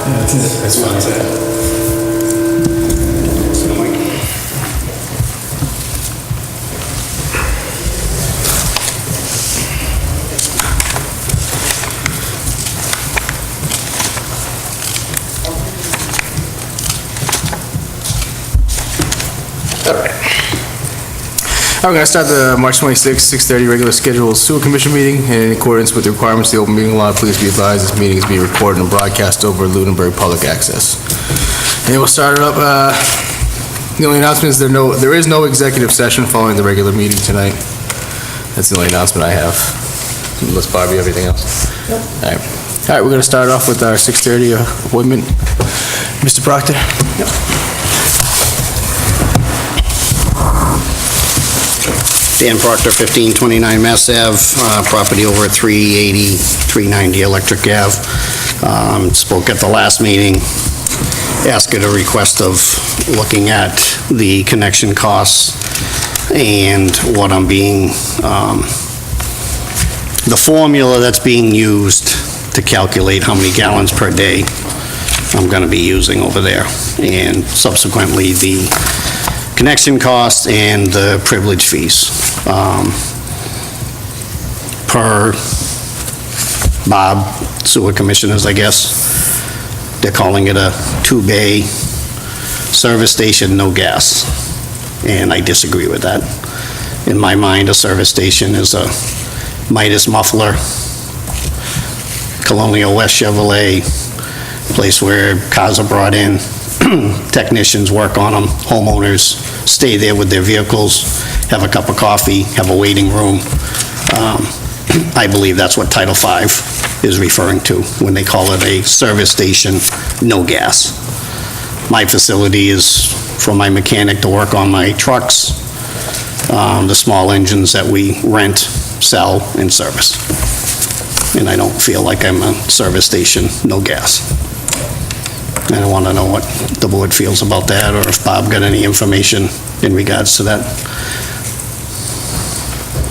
That's fine, is that? So, Mike. All right. We're going to start the March 26th, 6:30 regular scheduled sewer commission meeting. And in accordance with the requirements of the open meeting law, please be advised this meeting is being recorded and broadcast over Lunenburg Public Access. And we'll start it up. The only announcement is there is no executive session following the regular meeting tonight. That's the only announcement I have. Unless Barbie, everything else? Nope. All right, we're going to start off with our 6:30 appointment. Mr. Proctor? Yep. Dan Proctor, 1529 Mass Ave, property over at 380, 390 Electric Ave. Spoke at the last meeting, asked a request of looking at the connection costs and what I'm being, the formula that's being used to calculate how many gallons per day I'm going to be using over there, and subsequently the connection costs and the privilege fees. Per Bob, sewer commissioners, I guess, they're calling it a two-bay service station, no gas. And I disagree with that. In my mind, a service station is a Midas muffler, Colonial West Chevrolet, place where cars are brought in, technicians work on them, homeowners stay there with their vehicles, have a cup of coffee, have a waiting room. I believe that's what Title V is referring to when they call it a service station, no gas. My facility is for my mechanic to work on my trucks, the small engines that we rent, sell, and service. And I don't feel like I'm a service station, no gas. And I want to know what the board feels about that, or if Bob got any information in regards to that.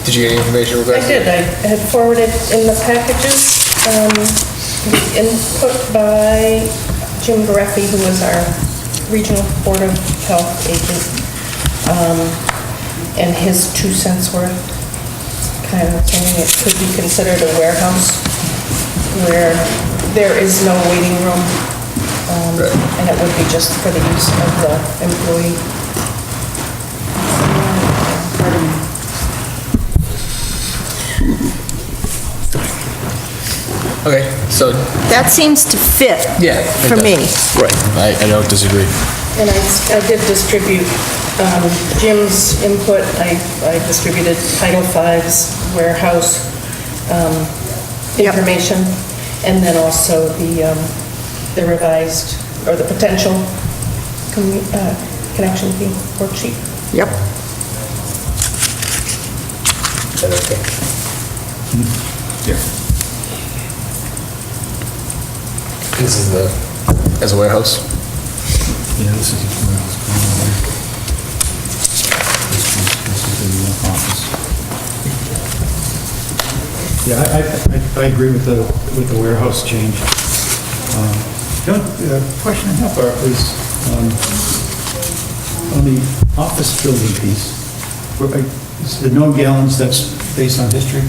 Did you get any information regarding? I did. I had forwarded in the packages the input by Jim Gareffi, who was our Regional Board of Health agent, and his 2 cents worth, kind of saying it could be considered a warehouse where there is no waiting room, and it would be just for the use of the employee. Okay, so, That seems to fit yeah. for me. Right. I don't disagree. And I did distribute Jim's input. I distributed Title V's warehouse information, and then also the revised, or the potential connection fee worksheet. Yep. Is that okay? Yeah. This is as a warehouse? Yeah, this is the warehouse. This is the office. Yeah, I agree with the warehouse change. The only question I have is on the office building piece. Is the known gallons, that's based on history?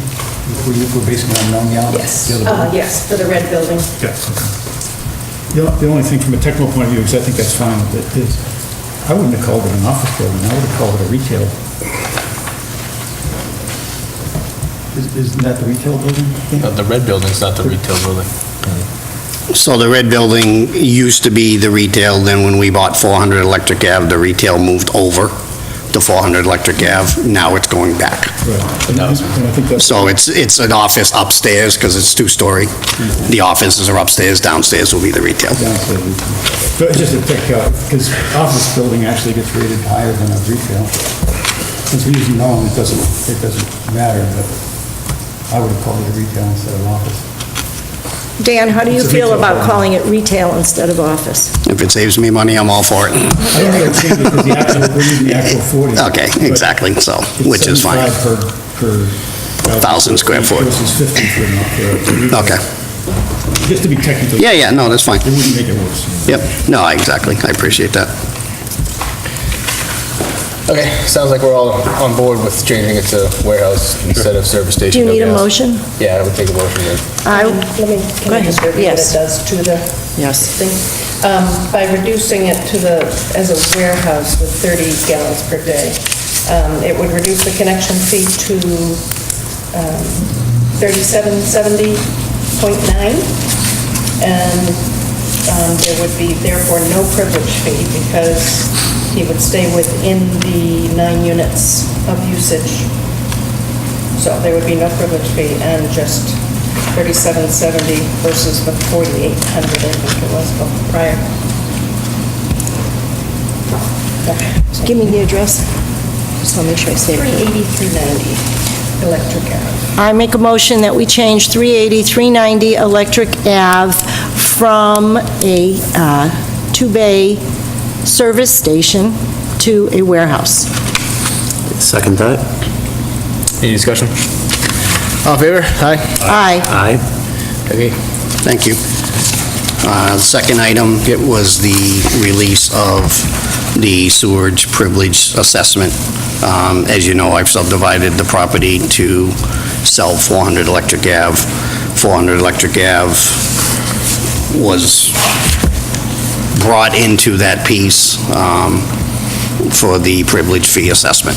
We're basing it on known gallons? Yes. The other building? Yes, for the red building. Yeah, okay. The only thing from a technical point of view, because I think that's fine with it, is I wouldn't have called it an office building, I would have called it a retail. Isn't that the retail building? The red building's not the retail building. So the red building used to be the retail, then when we bought 400 Electric Ave, the retail moved over to 400 Electric Ave. Now it's going back. Right. And I think that's... So it's an office upstairs, because it's 2-story. The offices are upstairs, downstairs will be the retail. Downstairs retail. So it's just a tech, because office building actually gets rated higher than a retail. Since we usually know it doesn't matter, but I would have called it a retail instead of office. Dan, how do you It's a feel retail about building. calling it retail instead of office? If it saves me money, I'm all for it. I don't think it's changed because we're using the actual 40. Okay, but exactly, so, it's which is fine. 75 per 1,000 square foot. Versus 50 for retail. Okay. Just to be technical. Yeah, no, that's fine. It wouldn't make it worse. Yep, no, exactly, I appreciate that. Okay, sounds like we're all on board with changing it to warehouse instead of service station. Do you need a no gas. motion? Yeah, I would take a motion then. I, Can Go I just ahead. review what Yes. it does to the Yes. thing? By reducing it to as a warehouse with 30 gallons per day, it would reduce the connection fee to 3770.9, and there would be therefore no privilege fee because he would stay within the 9 units of usage. So there would be no privilege fee and just 3770 versus the 4800, I think it was prior. Okay. give me the address. Just want to make sure I say it. 380, 390, Electric Ave. I make a motion that we change 380, 390 Electric Ave from a two-bay service station to a warehouse. Second that? Any discussion? All in favor? Aye. Aye. Aye. Okay. Thank you. Second item, it was the release of the sewerage privilege assessment. As you know, I've subdivided the property to sell 400 Electric Ave. 400 Electric Ave was brought into that piece for the privilege fee assessment.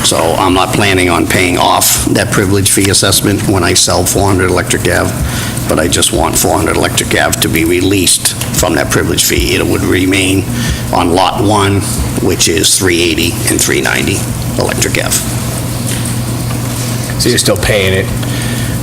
So I'm not planning on paying off that privilege fee assessment when I sell 400 Electric Ave, but I just want 400 Electric Ave to be released from that privilege fee. It would remain on Lot 1, which is 380 and 390 Electric Ave. So you're still paying it,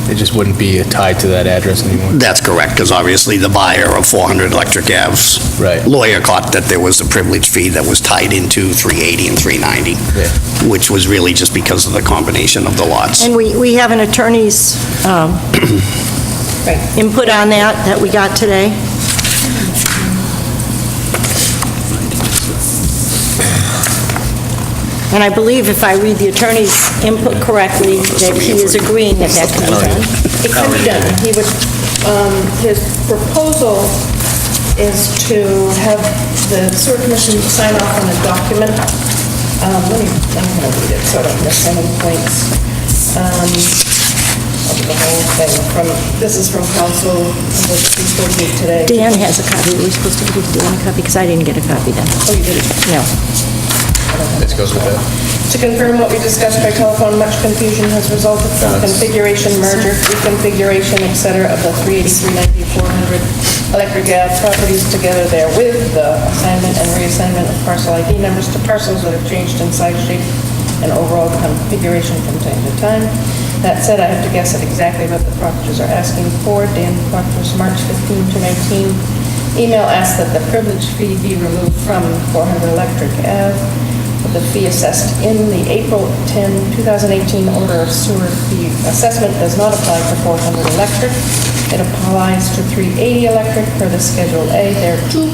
it just wouldn't be tied to that address anymore? That's correct, because obviously the buyer of 400 Electric Ave's Right. lawyer caught that there was a privilege fee that was tied into 380 and 390, Yeah. which was really just because of the combination of the lots. And we have an attorney's Right. input on that we got today. And I believe if I read the attorney's input correctly, that he is agreeing that that can be done. It can be done. He would, his proposal is to have the sewer commission sign off on a document. I'm going to read it so I don't miss any points. Of the whole thing from, this is from council, which we spoke to today. Dan has a copy. Were we supposed to give Dan a copy? Because I didn't get a copy then. Oh, you didn't? No. This goes with that. To confirm what we discussed by telephone, much confusion has resulted from configuration, merger, reconfiguration, et cetera, of the 380, 390, 400 Electric Ave properties together therewith, the assignment and reassignment of parcel ID numbers to parcels that have changed in size, shape, and overall configuration from time to time. That said, I have to guess at exactly what the Proctors are asking for. Dan Proctor's March 15 to 19 email asked that the privilege fee be removed from 400 Electric Ave. The fee assessed in the April 10, 2018 order of sewer fee assessment does not apply to 400 Electric. It applies to 380 Electric per the Schedule A thereto.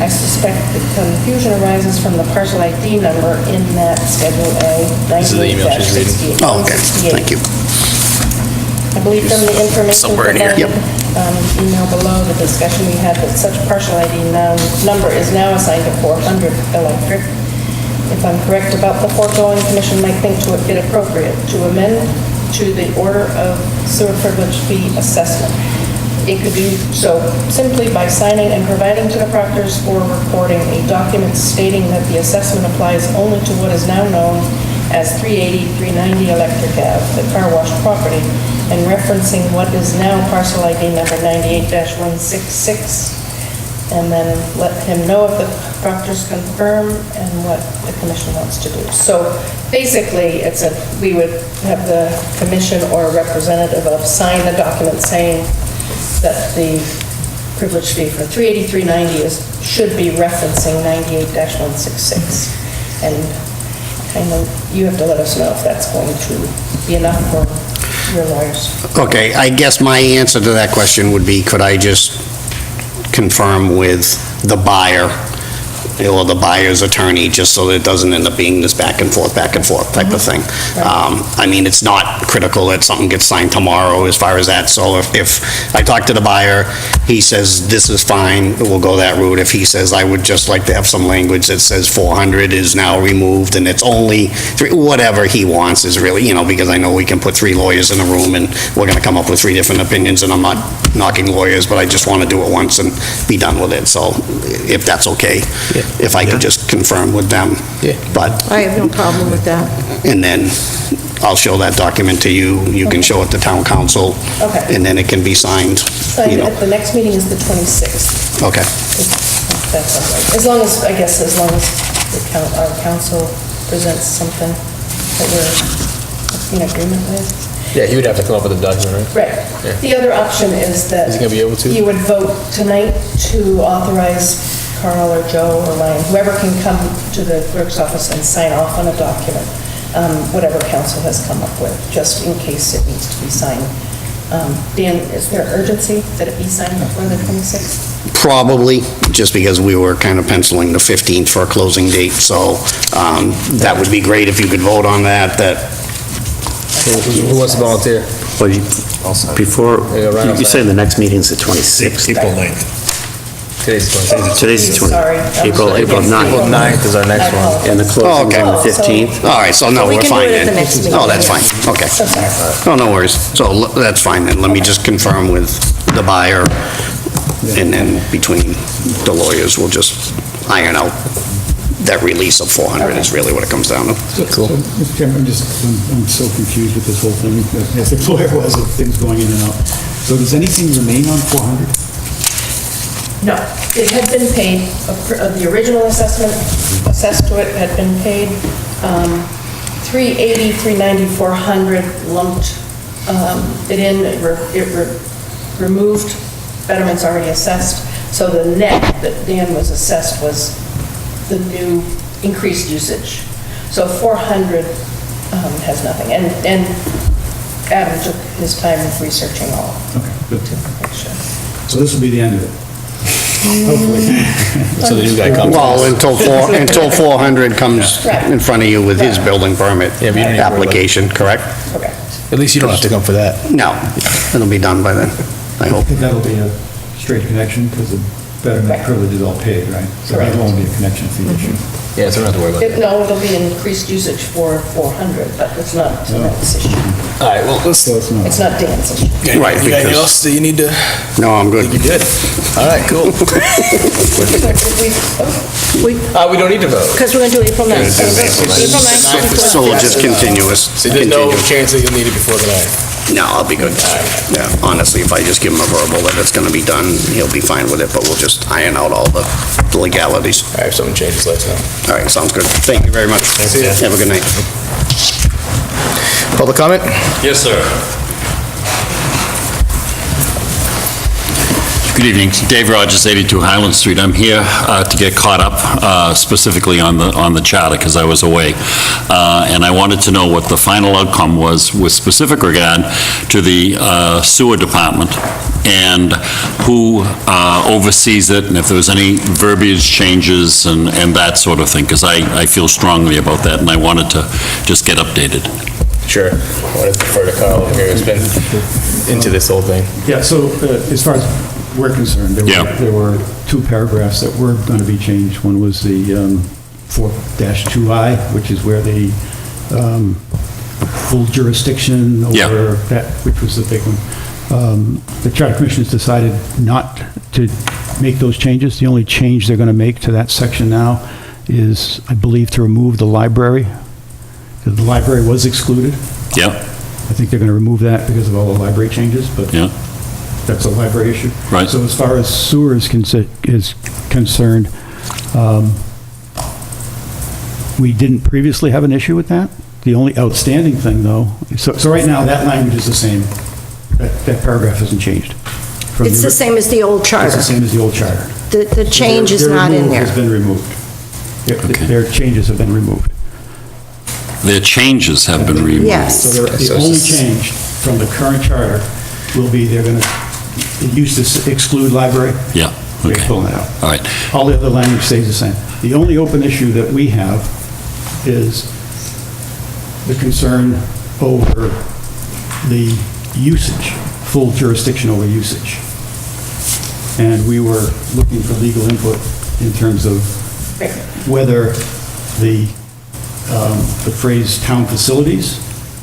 I suspect the confusion arises from the parcel ID number in that Schedule A, This is the email she's reading. 98-68. Oh, okay, thank you. I believe from the information Somewhere in here. provided, email below, the discussion we had that such partial ID number is now assigned to 400 Electric. If I'm correct about the foregoing, commission might think it appropriate to amend to the order of sewer privilege fee assessment. It could do so simply by signing and providing to the Proctors or recording a document stating that the assessment applies only to what is now known as 380, 390 Electric Ave, the car wash property, and referencing what is now parcel ID number 98-166, and then let him know if the Proctors confirm and what the commission wants to do. So basically, we would have the commission or a representative of sign the document saying that the privilege fee for 380, 390 should be referencing 98-166. And kind of, you have to let us know if that's going to be enough for your lawyers. Okay, I guess my answer to that question would be, could I just confirm with the buyer or the buyer's attorney, just so that it doesn't end up being this back and forth type of thing. I mean, it's not critical that something gets signed tomorrow as far as that, so if I talk to the buyer, he says this is fine, we'll go that route. If he says, I would just like to have some language that says 400 is now removed and it's only whatever he wants is really, because I know we can put 3 lawyers in a room and we're gonna come up with 3 different opinions, and I'm not knocking lawyers, but I just want to do it once and be done with it, so if that's okay, if I could just confirm with them. Yeah. But, I have no problem with that. and then I'll show that document to you, you can show it to town council. Okay. And then it can be signed, Signed at the next meeting is the 26th. Okay. If that sounds right. As long as our council presents something that we're in agreement with. Yeah, he would have to come up with a document, right? Right. The other option is that... Is he gonna be able to? You would vote tonight to authorize Carl or Joe or Ryan, whoever can come to the clerk's office and sign off on a document, whatever council has come up with, just in case it needs to be signed. Dan, is there urgency that it be signed before the 26th? Probably, just because we were kind of penciling the 15th for a closing date, so that would be great if you could vote on that. Who wants to volunteer? Well, before, Yeah, right you outside. say the next meeting's the 26th. April 9th. Today's the 26th. Today's the 20th. Sorry. April 9th. April 9th is our next one. And the closing's okay. on the Oh, so- 15th. All right, so no, we we're can do fine it at then. the next meeting. Oh, that's fine, okay. So sorry. Oh, no worries. So that's fine then. Let me just confirm with the buyer, and then between the lawyers, we'll just iron out that release of 400 is really what it comes down to. Cool. So, Mr. Chairman, I'm so confused with this whole thing, as the lawyer was, of things going in and out. So does anything remain on 400? No, it had been paid, the original assessment assessed to it had been paid, 380, 390, 400 lumped it in, it removed betterments already assessed, so the net that Dan was assessed was the new increased usage. So 400 has nothing, and Adam took his time researching all Okay, good. to make sure. So this will be the end of it? Hopefully. So the new guy comes. Well, until 400 comes in front of you with his building permit Yeah, but you don't need to worry about it. application, correct? Correct. At least you don't have to come for that. No, it'll be done by then, I I hope. think that'll be a straight connection, because the betterment privilege is all paid, right? So that won't be a connection fee issue. Yeah, so we don't have to worry about that. No, it'll be increased usage for 400, but it's not Dan's issue. All right, well, let's... So it's not. It's not Dan's issue. Right, You got anything because- else that you need to... No, I'm good. You're good. All right, cool. We don't need to vote. Because we're going to do April 9th. April 9th. So we'll just continuous. So there's no chance that you'll need it before tonight. No, I'll be good. Yeah, honestly, if I just give him a verbal that it's gonna be done, he'll be fine with it, but we'll just iron out all the legalities. All right, if something changes, let us know. All right, sounds good. Thank you very much. Have a good night. Public comment? Yes, sir. Good evening. Dave Rogers, 82 Highland Street. I'm here to get caught up specifically on the charter because I was away. And I wanted to know what the final outcome was with specific regard to the sewer department and who oversees it and if there was any verbiage changes and that sort of thing, because I feel strongly about that and I wanted to just get updated. Sure. I want to defer to Carl over here, who's been into this whole thing. Yeah, so as far as we're concerned, there were 2 paragraphs that were going to be changed. One was the 4-2I, which is where the full jurisdiction over that, which was the big one. The Charter Commission has decided not to make those changes. The only change they're going to make to that section now is, I believe, to remove the library. The library was excluded. Yeah, I think they're going to remove that because of all the library changes, but yeah. that's a library issue. Right. So as far as sewer is concerned, we didn't previously have an issue with that. The only outstanding thing, though, so right now, that language is the same. That paragraph hasn't changed. It's the same as the old It's charter. the same as the old charter. The change is not in Their removal there. has been removed. Okay. Their changes have been removed. Their changes have been removed. Yes. So the only change from the current charter will be it used to exclude library. Yeah, They're Okay. pulling it out. All right. All the other language stays the same. The only open issue that we have is the concern over the usage, full jurisdiction over usage. And we were looking for legal input in terms of whether the phrase "town facilities"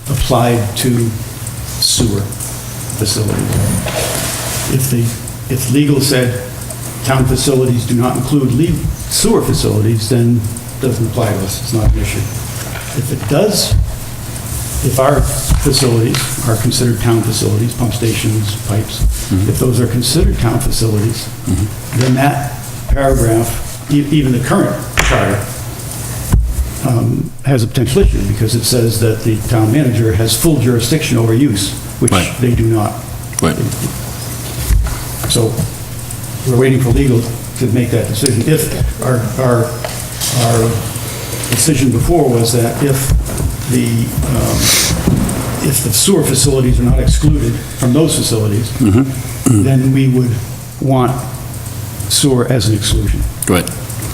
applied to sewer facilities. If legal said town facilities do not include sewer facilities, then it doesn't apply to us, it's not an issue. If it does, if our facilities are considered town facilities, pump stations, pipes, if those are considered town facilities, then that paragraph, even the current charter, has a potential issue, because it says that the town manager has full jurisdiction over use, which Right. they do not. Right. So we're waiting for legal to make that decision. If our decision before was that if the sewer facilities are not excluded from those facilities, then we would want sewer as an exclusion. Right.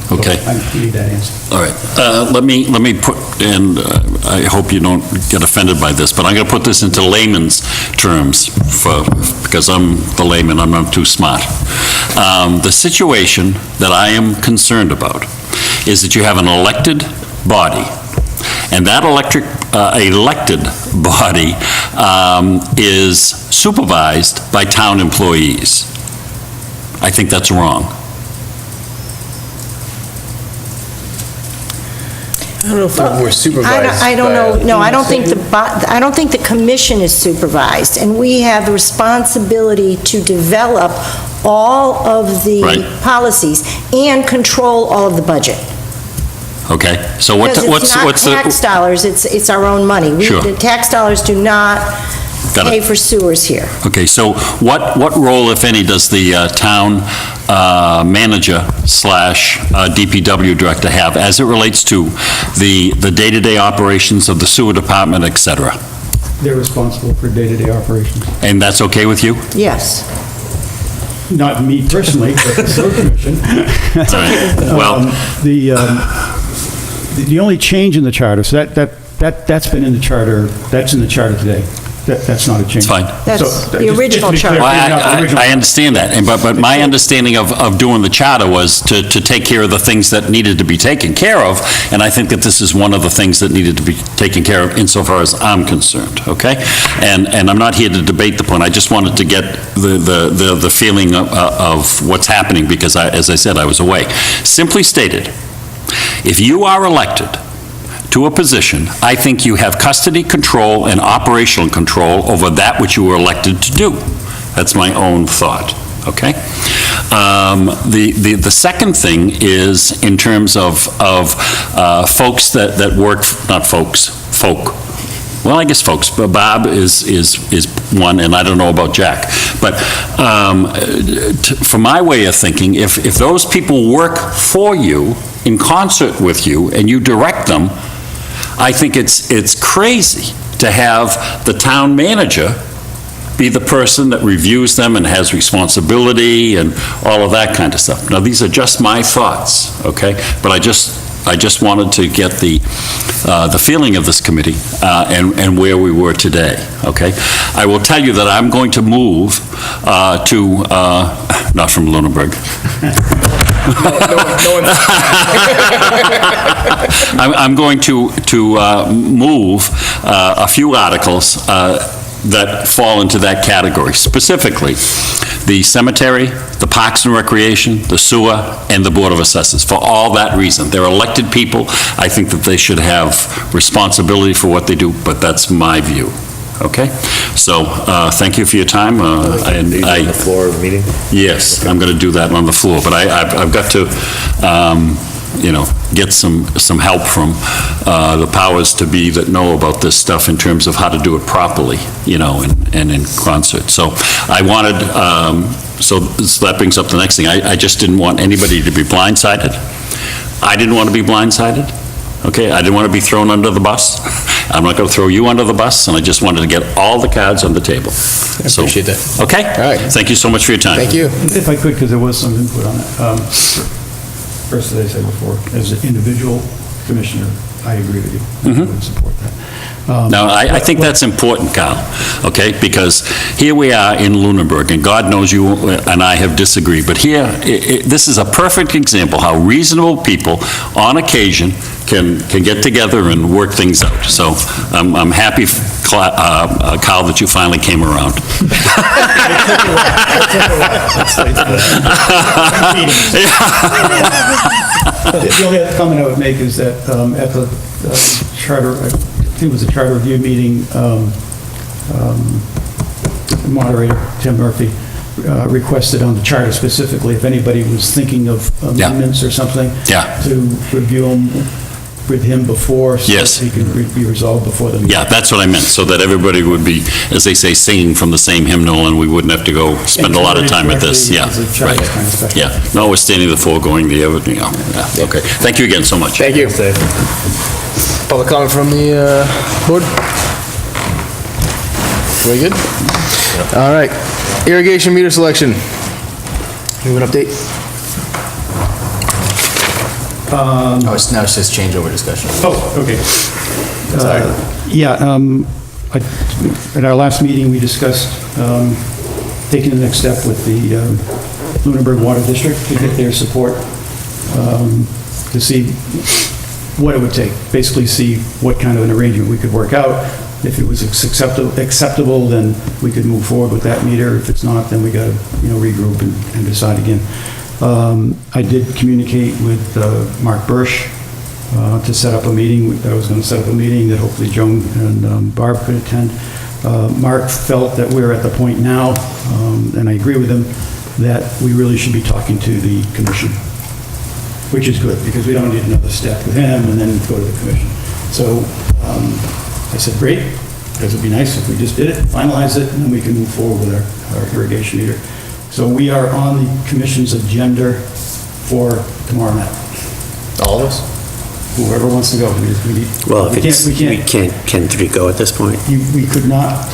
Okay. So I need that answer. All right. Let me put, and I hope you don't get offended by this, but I'm going to put this into layman's terms because I'm the layman, I'm not too smart. The situation that I am concerned about is that you have an elected body, and that elected body is supervised by town employees. I think that's wrong. I don't know if we're supervised. I don't know, by- no, I don't think I don't think the commission is supervised, and we have the responsibility to develop all of the Right. policies and control all of the budget. Okay? So Because it's not what's tax the... dollars, it's our own money. Sure. The tax dollars do not Got it. pay for sewers here. Okay, so what role, if any, does the town manager slash DPW director have as it relates to the day-to-day operations of the sewer department, et cetera? They're responsible for day-to-day operations. And that's okay with you? Yes. Not me personally, but the sewer commission. All right. Well, The only change in the charter, so that's been in the charter, that's in the charter today. That's not a change. it's fine. That's So, the just to original be clear, charter. Well, clearing up the original- I understand that, but my understanding of doing the charter was to take care of the things that needed to be taken care of, and I think that this is one of the things that needed to be taken care of insofar as I'm concerned, okay? And I'm not here to debate the point, I just wanted to get the feeling of what's happening, because as I said, I was away. Simply stated, if you are elected to a position, I think you have custody control and operational control over that which you were elected to do. That's my own thought, okay? The second thing is in terms of folks that work, not folks, folk. Well, I guess folks, but Bob is one, and I don't know about Jack. But from my way of thinking, if those people work for you, in concert with you, and you direct them, I think it's crazy to have the town manager be the person that reviews them and has responsibility and all of that kind of stuff. Now, these are just my thoughts, okay? But I just wanted to get the feeling of this committee and where we were today, okay? I will tell you that I'm going to move to, not from Lunenburg. I'm going to move a few articles that fall into that category, specifically the cemetery, the Parks and Recreation, the sewer, and the Board of Assessors, for all that reason. They're elected people. I think that they should have responsibility for what they do, but that's my view, okay? So, thank you for your time. On the floor meeting? Yes, I'm going to do that on the floor, but I've got to, get some help from the powers to be that know about this stuff in terms of how to do it properly, and in concert. So I wanted, so that brings up the next thing. I just didn't want anybody to be blindsided. I didn't want to be blindsided, okay? I didn't want to be thrown under the bus. I'm not going to throw you under the bus, and I just wanted to get all the cards on the table. I appreciate that. Okay? All right. Thank you so much for your time. Thank you. If I could, because there was some input on that. First, as I said before, as an individual commissioner, I agree with you. I would support that. Now, I think that's important, Kyle, okay? Because here we are in Lunenburg, and God knows you and I have disagreed, but here, this is a perfect example how reasonable people, on occasion, can get together and work things out. So I'm happy, Kyle, that you finally came around. The only other comment I would make is that at the charter, I think it was a charter review meeting, moderator Tim Murphy requested on the charter specifically, if anybody was thinking of amendments or something, Yeah. to review them with him before, so Yes. he can be resolved before the meeting. Yeah, that's what I meant, so that everybody would be, as they say, singing from the same hymnal, and we wouldn't have to go spend a lot of time at this. Yeah, It's a charter right. kind of special. Yeah, notwithstanding the foregoing, the other, yeah, okay. Thank you again so much. Thank you. Public comment from the board? Very good? All right. Irrigation meter selection. Anyone update? Oh, now it's just changeover discussion. Oh, okay. Sorry. Yeah, at our last meeting, we discussed taking the next step with the Lunenburg Water District to get their support, to see what it would take, basically see what kind of an arrangement we could work out. If it was acceptable, then we could move forward with that meter. If it's not, then we got to, regroup and decide again. I did communicate with Mark Birch to set up a meeting. I was going to set up a meeting that hopefully Joan and Barb could attend. Mark felt that we're at the point now, and I agree with him, that we really should be talking to the commission, which is good, because we don't need another step with him and then go to the commission. So I said, great, because it'd be nice if we just did it, finalize it, and then we can move forward with our irrigation meter. So we are on the commission's agenda for tomorrow night. All of us? Whoever wants to go. We need- Well, if we it's, can't- we can't, can three go at this point? We could not,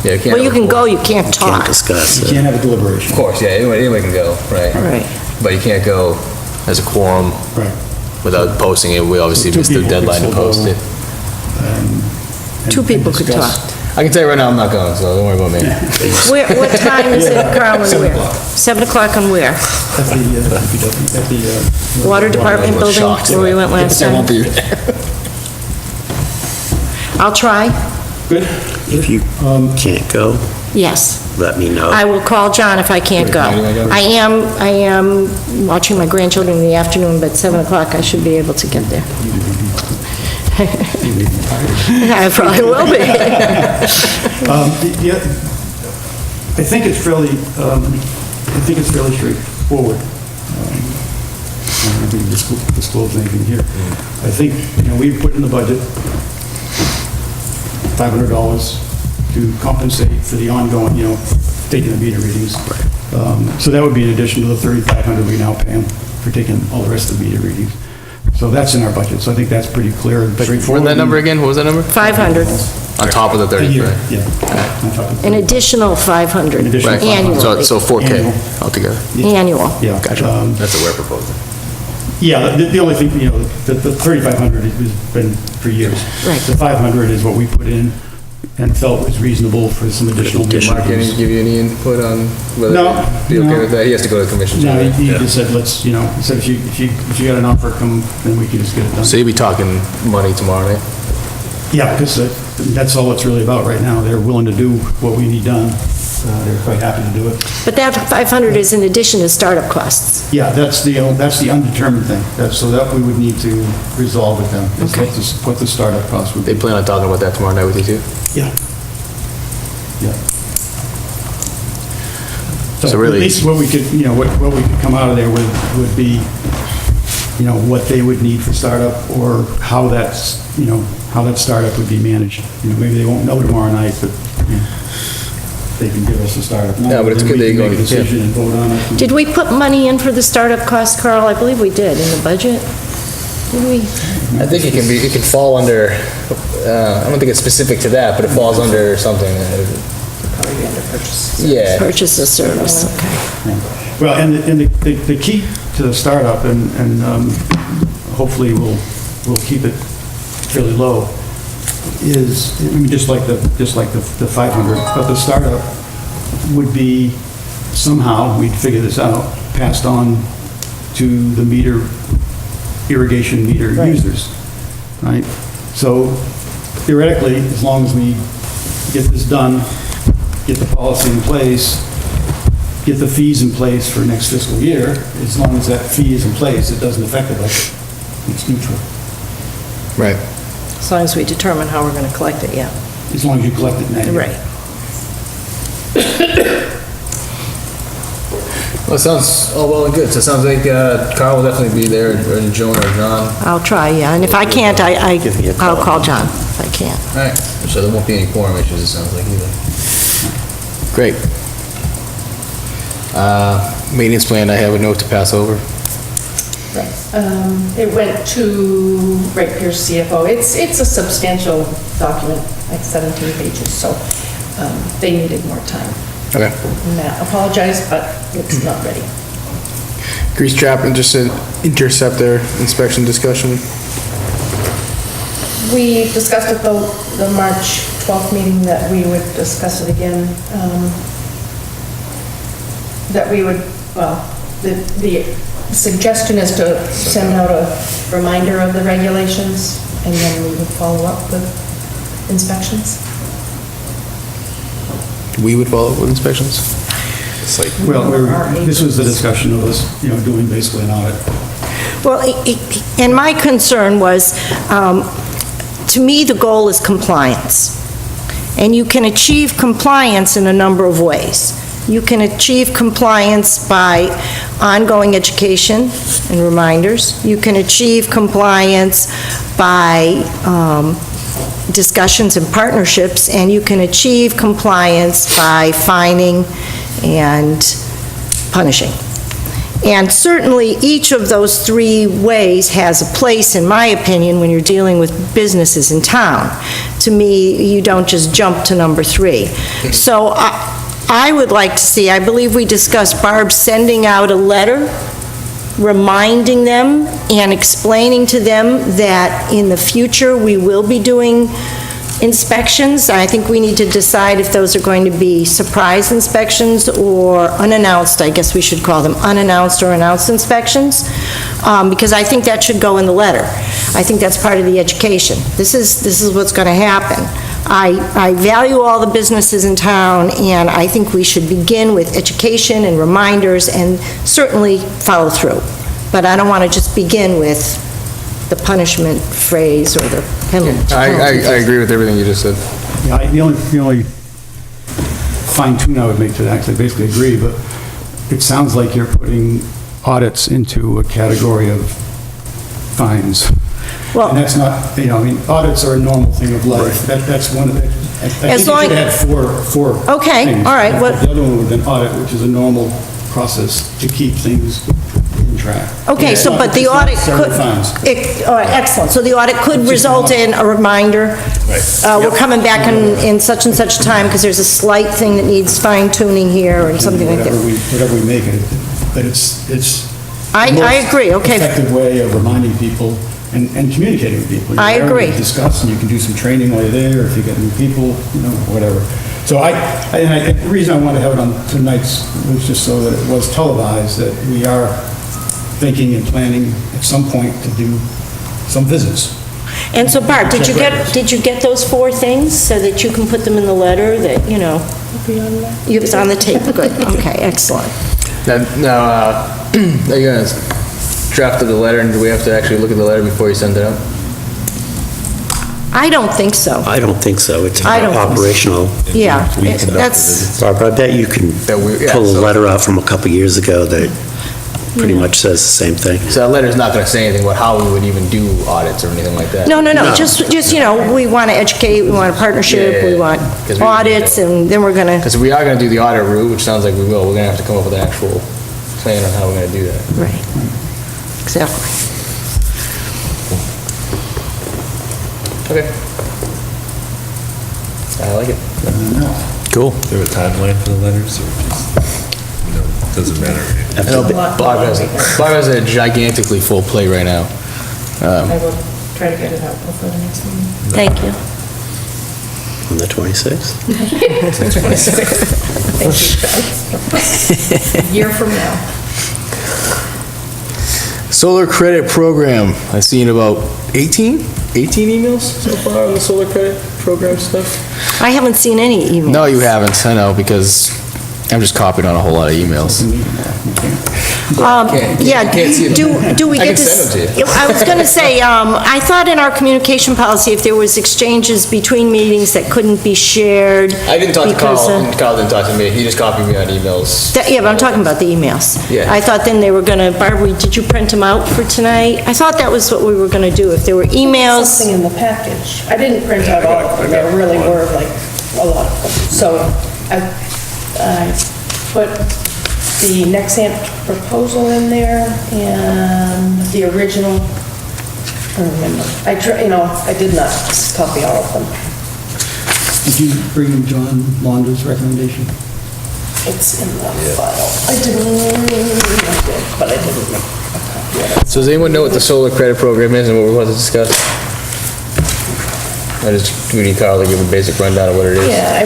Yeah, Well, you can go, you can't Can't talk. discuss you it. can't have a deliberation. Of course, yeah, anyone can go, right? Right. But you can't go as a quorum Right. without posting it. We obviously Two missed the people could deadline to still post go. it. Two people could discuss. talk. I can tell you right now, I'm not going, so don't worry about me. What time is it, Carl, and where? 7 o'clock and where? At the, at the, Water Department was building, shocked. where we went last I won't time? be there. I'll try, good. If you can't go, yes. let me know. I will call John if I can't go. I am watching my grandchildren in the afternoon, but 7 o'clock I should be able to get there. I probably will be. I think it's fairly straightforward. I'm not going to disclose anything here. I think, we put in the budget $500 to compensate for the ongoing, taking the meter readings. So that would be in addition to the $3,500 we now pay them for taking all the rest of the meter readings. So that's in our budget, so I think that's pretty clear and What straightforward. was that number again? What was that number? 500, On top of the A 30, year, right? yeah. On top of an that. additional 500 An additional Right. annually. So 4K Annual. altogether. Annual. Yeah. Gotcha. That's what we're proposing. Yeah, the only thing, the 3,500 has been for years. Right. The 500 is what we put in and felt was reasonable for some additional. Mark, can he give you any input on whether No, be okay no. with that? He has to go to the commission. No, right? he just said, let's, he said if you got an offer, come, then we can just get it done. So you'll be talking money tomorrow night? Yeah, because that's all it's really about right now. They're willing to do what we need done. They're quite happy to do it. But that 500 is in addition to startup costs. Yeah, that's the undetermined thing. So that we would need to resolve with them, is Okay. what the startup cost would be. They plan on talking about that tomorrow night with you too? Yeah. Yeah. So So really- at least what we could, what we could come out of there would be, what they would need for startup, or how that's, how that startup would be managed. Maybe they won't know tomorrow night, but they can give us the startup. Yeah, but it's Then good we that can you're make a going- yeah. decision and vote on it. Did we put money in for the startup costs, Carl? I believe we did in the budget. I think it can fall under, I don't think it's specific to that, but it falls under something. Probably be under purchase. Yeah. Purchase a service, okay. Well, and the key to the startup, and hopefully we'll keep it fairly low, is, I mean, just like the 500, but the startup would be, somehow, we'd figure this out, passed on to the irrigation meter users, right? So theoretically, as long as we get this done, get the policy in place, get the fees in place for next fiscal year, as long as that fee is in place, it doesn't affect the budget. It's neutral. Right. As long as we determine how we're going to collect it, yeah. As long as you collect it now. Right. Well, it sounds all well and good. So it sounds like Carl will definitely be there, or Joan or John. I'll try, yeah, and if I can't, I'll call John if I can. All right, so there won't be any quorum issues, it sounds like, either. Great. Maintenance plan, I have a note to pass over. Right. It went to Ray Pierce, CFO. It's a substantial document, like 17 pages, so they needed more time. Okay. Matt, apologize, but it's not ready. Grease trap interceptor inspection discussion. We discussed at the March 12th meeting that we would discuss it again, that we would, well, the suggestion is to send out a reminder of the regulations, and then we would follow up with inspections. We would follow up with inspections? It's like, Well, this was the discussion of us, doing basically an audit. Well, and my concern was, to me, the goal is compliance. And you can achieve compliance in a number of ways. You can achieve compliance by ongoing education and reminders. You can achieve compliance by discussions and partnerships, and you can achieve compliance by fining and punishing. And certainly, each of those three ways has a place, in my opinion, when you're dealing with businesses in town. To me, you don't just jump to number 3. So I would like to see, I believe we discussed Barb sending out a letter reminding them and explaining to them that in the future, we will be doing inspections. I think we need to decide if those are going to be surprise inspections or unannounced, I guess we should call them unannounced or announced inspections, because I think that should go in the letter. I think that's part of the education. This is what's going to happen. I value all the businesses in town, and I think we should begin with education and reminders and certainly follow through. But I don't want to just begin with the punishment phrase or the penalty. I agree with everything you just said. Yeah, the only fine tune I would make to that, actually basically agree, but it sounds like you're putting audits into a category of fines. Well, And that's not, audits are a normal thing of life. That's one of the, I think you should have four Okay, things. all right, what- The other one would be an audit, which is a normal process to keep things in track. okay, so, but the It's not audit could... necessarily fines. All right, excellent. So the audit could result in a reminder. We're coming back in such and such time because there's a slight thing that needs fine tuning here or something like that. Whatever we make it, but it's I most agree, okay. effective way of reminding people and communicating with people. I You're there, agree. you Discuss, and you can do some training while you're there, if you get new people, whatever. So the reason I wanted to have it on tonight's was just so that it was televised, that we are thinking and planning at some point to do some visits. And so Barb, did you Check records. get those 4 things so that you can put them in the letter that, it was on the tape, good, okay, excellent. Now, are you guys drafted the letter, and do we have to actually look at the letter before you send it out? I don't think so. I don't think so. It's I don't think so. operational. Yeah, that's, Barbara, I bet you can pull a so- letter out from a couple years ago that pretty much says the same thing. So that letter's not gonna say anything about how we would even do audits or anything like that? no, No. just, we want to educate, we want a partnership, we want 'Cause we- audits, and then we're going to, Because we are gonna do the audit route, which sounds like we will, we're gonna have to come up with an actual plan on how we're gonna do that. Right. Exactly. Okay. I like it. Cool. Is there a timeline for the letters, or just, doesn't matter? I know Barb has a gigantically full plate right now. I will try to get it out before the next meeting. Thank you. On the 26th? Thank you, John. A year from now. Solar credit program, I've seen about 18 emails so far on the solar credit program stuff. I haven't seen any emails. No, you haven't, I know, because I'm just copied on a whole lot of emails. Yeah, can't see them. do we I get can to... send them to you. I was going to say, I thought in our communication policy, if there was exchanges between meetings that couldn't be shared... I didn't talk to because, Carl, and Carl didn't talk to me, he just copied me on emails. Yeah, but I'm talking about the emails. Yeah. I thought then they were going to... Barbara, did you print them out for tonight? I thought that was what we were going to do. If there were emails... Something in the package. I didn't print out all of them, there really were like a lot of them. So I put the Nexamp proposal in there and the original, I don't remember. I did not copy all of them. Did you bring John Launder's recommendation? It's in the file. I did, but I didn't make a copy of it. So does anyone know what the solar credit program is and what we're about to discuss? I just, we need Carl to give a basic rundown of what it is. Yeah,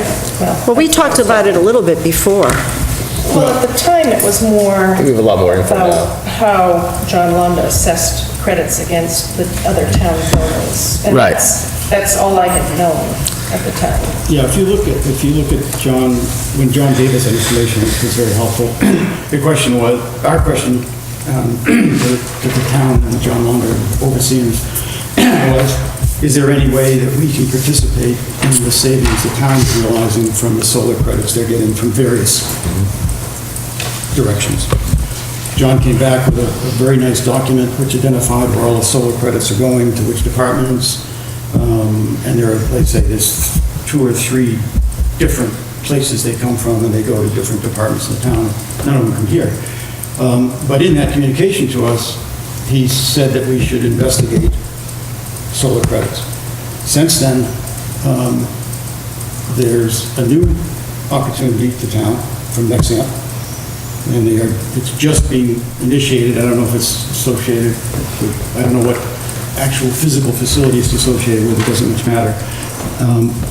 Well, we talked about it a little bit before. well, at the time, it was more We have a lot more info about now. how John Londa assessed credits against the other town buildings. And Right. That's all I had known at the time. Yeah, if you look at John, when John gave us that information, it was very helpful. The question was, our question to the town and John Lander overseers was, is there any way that we can participate in the savings the town is realizing from the solar credits they're getting from various directions? John came back with a very nice document which identified where all the solar credits are going, to which departments, and there are, let's say, there's 2 or 3 different places they come from, and they go to different departments of the town. None of them come here. But in that communication to us, he said that we should investigate solar credits. Since then, there's a new opportunity to town from Nexamp, and it's just being initiated. I don't know if it's associated with, I don't know what actual physical facility it's associated with, it doesn't much matter.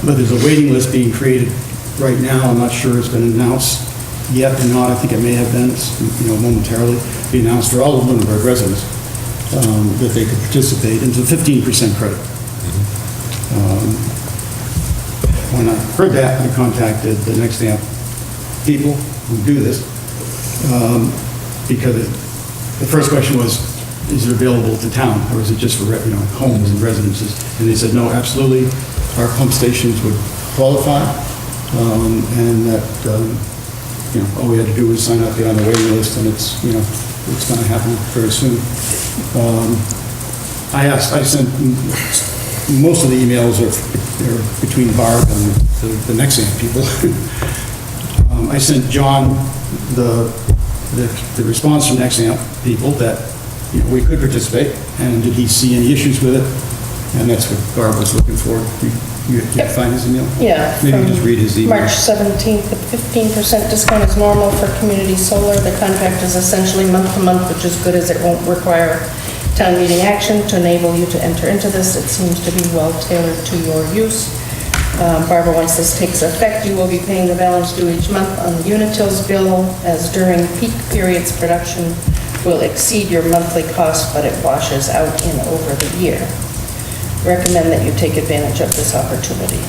But there's a waiting list being created right now. I'm not sure it's been announced yet or not. I think it may have been, momentarily be announced for all of Lunenburg residents that they could participate. And it's a 15% credit. When I heard that, I contacted the Nexamp people who do this, because the first question was, is it available to town, or is it just for, homes and residences? And they said, no, absolutely, our pump stations would qualify, and that, all we had to do was sign up, get on the waiting list, and it's going to happen very soon. I sent, most of the emails are between Barb and the Nexamp people. I sent John the response from Nexamp people that we could participate, and did he see any issues with it? And that's what Barb was looking for. You find his email? Yeah. Maybe you just read his email. March 17th, the 15% discount is normal for community solar. The contract is essentially month to month, which is good as it won't require town meeting action to enable you to enter into this. It seems to be well tailored to your use. Barbara, once this takes effect, you will be paying the balance due each month on the Unitil's bill, as during peak periods production will exceed your monthly cost, but it washes out in over the year. Recommend that you take advantage of this opportunity.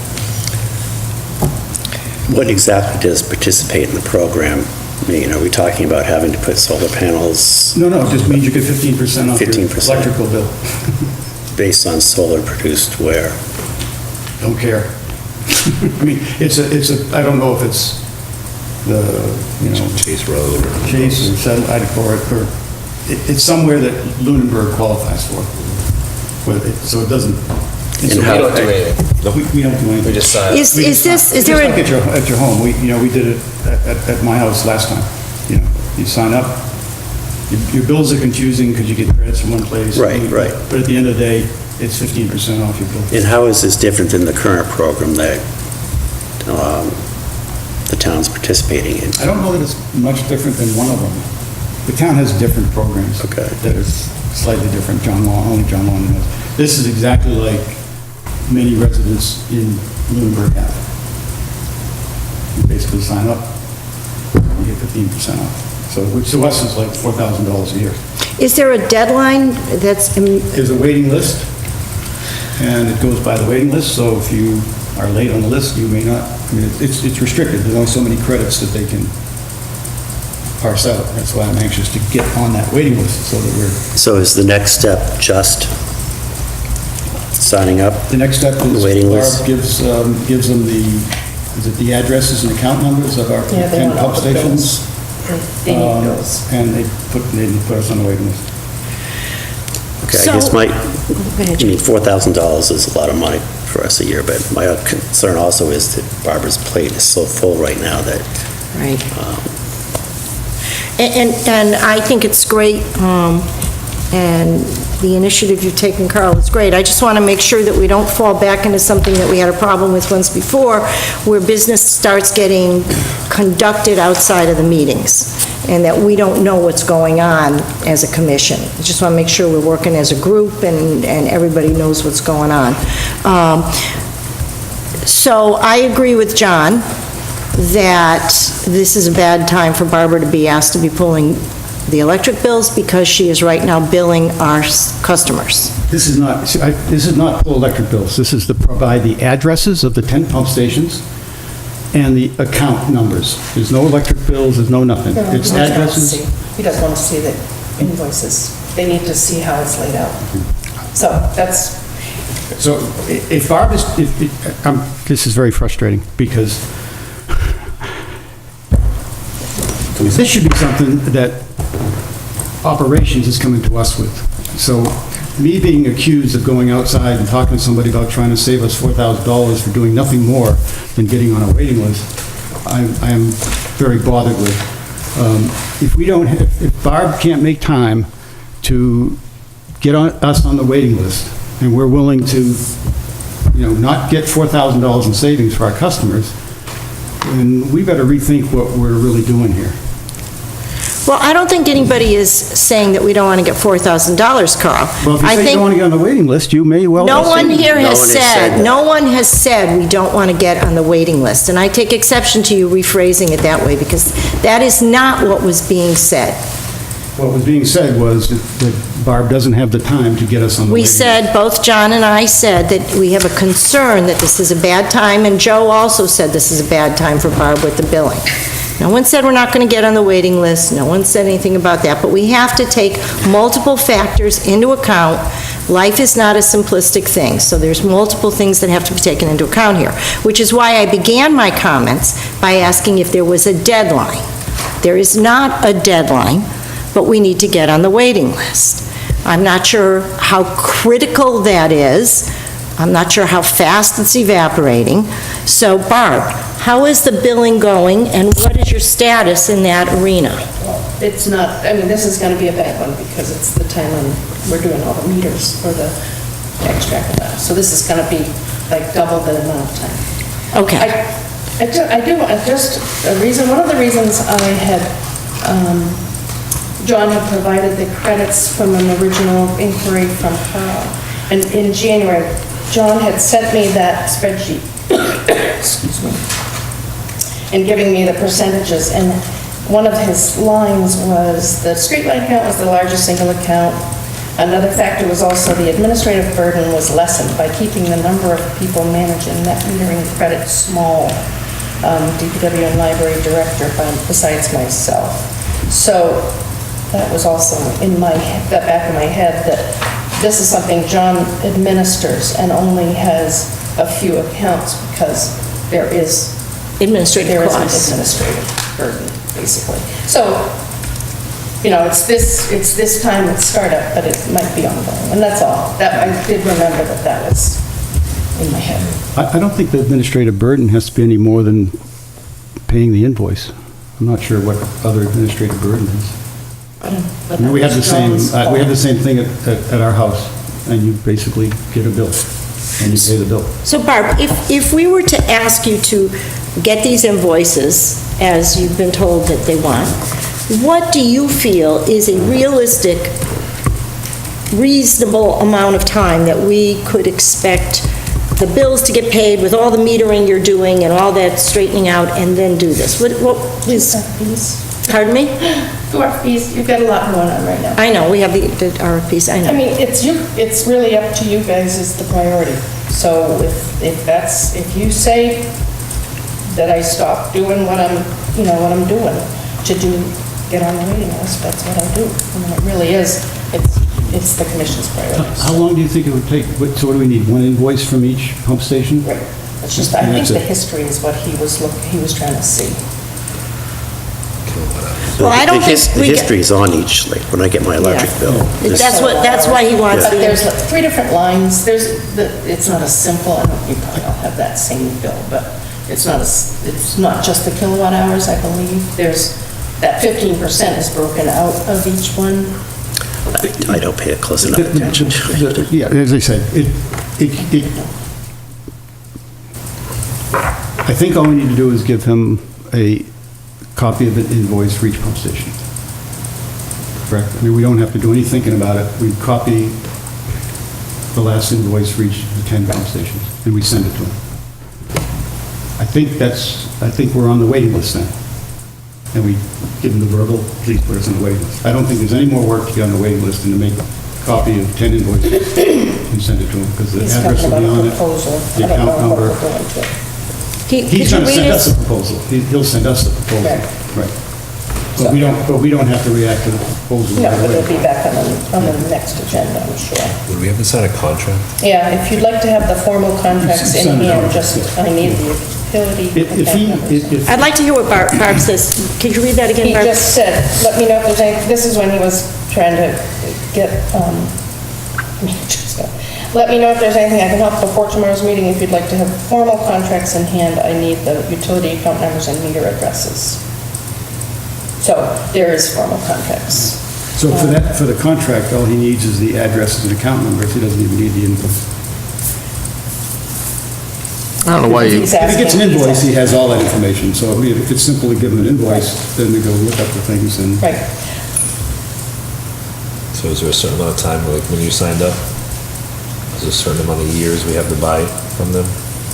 What exactly does participate in the program mean? Are we talking about having to put solar panels No, it just means you get 15% off your 15%. electrical bill. based on solar produced where? Don't care. I mean, I don't know if it's Chase Road or... Chase or Satellite or it's somewhere that Lunenburg qualifies for. So it doesn't. We don't do anything. We don't do anything. We just sign. Is there Just a... like at your home, we did it at my house last time. You sign up, your bills are confusing because you get credits from one place. Right. But at the end of the day, it's 15% off your bill. And how is this different than the current program that the town's participating in? I don't know that it's much different than one of them. The town has different programs. Okay. That are slightly different, only John Lawn has. This is exactly like many residents in Lunenburg have. You basically sign up, you get 15% off. So, which to us is like $4,000 a year. Is there a deadline that's, There's a waiting list, and it goes by the waiting list, so if you are late on the list, you may not, I mean, it's restricted, there's only so many credits that they can parse out. That's why I'm anxious to get on that waiting list, so that we're, So is the next step just signing up? the next step is Waiting list. Barb gives them the, is it the addresses and account numbers of our Yeah, they 10 want all pump the bills. stations? They need bills. And they put us on the waiting list. Okay, I So- guess Go ahead, I mean, $4,000 is a lot of money for us a year, but my concern also is that Barbara's plate is so full right now that, right. And I think it's great, and the initiative you've taken, Carl, is great. I just want to make sure that we don't fall back into something that we had a problem with once before, where business starts getting conducted outside of the meetings, and that we don't know what's going on as a commission. I just want to make sure we're working as a group and everybody knows what's going on. So I agree with John that this is a bad time for Barbara to be asked to be pulling the electric bills because she is right now billing our customers. This is not, this is not full electric bills. This is to provide the addresses of the 10 pump stations and the account numbers. There's no electric bills, there's no nothing. It's He doesn't want to addresses. see- He doesn't want to see the invoices. They need to see how it's laid out. So that's, So if Barb is, this is very frustrating because this should be something that operations is coming to us with. So me being accused of going outside and talking to somebody about trying to save us $4,000 for doing nothing more than getting on a waiting list, I am very bothered with. If we don't, if Barb can't make time to get us on the waiting list, and we're willing to, not get $4,000 in savings for our customers, then we better rethink what we're really doing here. Well, I don't think anybody is saying that we don't want to get $4,000, Carl. Well, if you I say you think don't want to get on the waiting list, you may well. no one here No has one has said said, that. no one has said we don't want to get on the waiting list. And I take exception to you rephrasing it that way, because that is not what was being said. What was being said was that Barb doesn't have the time to get us on the We waiting list. said, both John and I said, that we have a concern that this is a bad time, and Joe also said this is a bad time for Barb with the billing. No one said we're not going to get on the waiting list, no one said anything about that, but we have to take multiple factors into account. Life is not a simplistic thing, so there's multiple things that have to be taken into account here, which is why I began my comments by asking if there was a deadline. There is not a deadline, but we need to get on the waiting list. I'm not sure how critical that is. I'm not sure how fast it's evaporating. So Barb, how is the billing going, and what is your status in that arena? it's not, I mean, this is gonna be a bad one because it's the time when we're doing all the meters for the extract of that. So this is gonna be like double the amount of time. Okay. One of the reasons I had, John had provided the credits from an original inquiry from Carl. And in January, John had sent me that spreadsheet, excuse me, and giving me the percentages. And one of his lines was the streetlight account was the largest single account. Another factor was also the administrative burden was lessened by keeping the number of people managing net metering credit small. DPW and library director besides myself. So that was also in the back of my head that this is something John administers and only has a few accounts because there is Administrative an costs. administrative burden, basically. So, it's this time at startup, but it might be ongoing, and that's all. That, I did remember that was in my head. I don't think the administrative burden has to be any more than paying the invoice. I'm not sure what other administrative burden is. But I mean, we have the that was John's same thing at our house. and you basically get a bill, and you pay the bill. So Barb, if we were to ask you to get these invoices, as you've been told that they want, what do you feel is a realistic, reasonable amount of time that we could expect the bills to get paid with all the metering you're doing and all that straightening out, and then do this? What is, pardon me? The RFPs, you've got a lot going on right now. I know, we have the RFPs, I I know. mean, it's really up to you guys is the priority. So if you say that I stop doing what I'm doing get on the waiting list, that's what I do. I mean, it really is, it's the commission's priorities. How long do you think it would take? So what do we need, one invoice from each pump station? Right. It's just, I And think that's the it. history is what he was trying to see. Well, I don't think The we get- history's on each, like, when I get my electric Yeah. bill. That's why he wants But the... there's like 3 different lines, it's not a simple, I don't, you probably don't have that same bill, but it's not just the kilowatt hours, I believe. That 15% is broken out of each one. I don't pay it close enough attention to it. Yeah, as I said, I think all we need to do is give him a copy of an invoice for each pump station. Correct? I mean, we don't have to do any thinking about it. We copy the last invoice for each of the 10 pump stations, and we send it to him. I think we're on the waiting list then. And we give him the verbal, please put us on the waiting list. I don't think there's any more work to be on the waiting list than to make a copy of 10 invoices and send it to him, because the He's address talking will be about on a it. proposal. The I don't account know what number. we're going to. He's going to send us a proposal. He'll send us the proposal. Right. Right. But we don't have to react to the proposal No, right but it'll away. be back on the next agenda, I'm sure. Would we have to sign a contract? Yeah, if you'd like to have the formal contracts in Send it hand, out. I need the utility. If I'd like to hear what Barb says. Could you read that again, He Barb? just said, let me know if there's any, this is when he was trying to get, let me know if there's anything I can help before tomorrow's meeting. If you'd like to have formal contracts in hand, I need the utility account numbers and meter addresses. So there is formal contracts. So for the contract, all he needs is the addresses and account numbers. He doesn't even need the invoice. I don't know why you, He's If he gets an asking- invoice, he has all that information. So if it's simple to give him an invoice, then we go look up the things and... Right. So is there a certain amount of time, like when you signed up? Is there a certain amount of years we have to buy from them?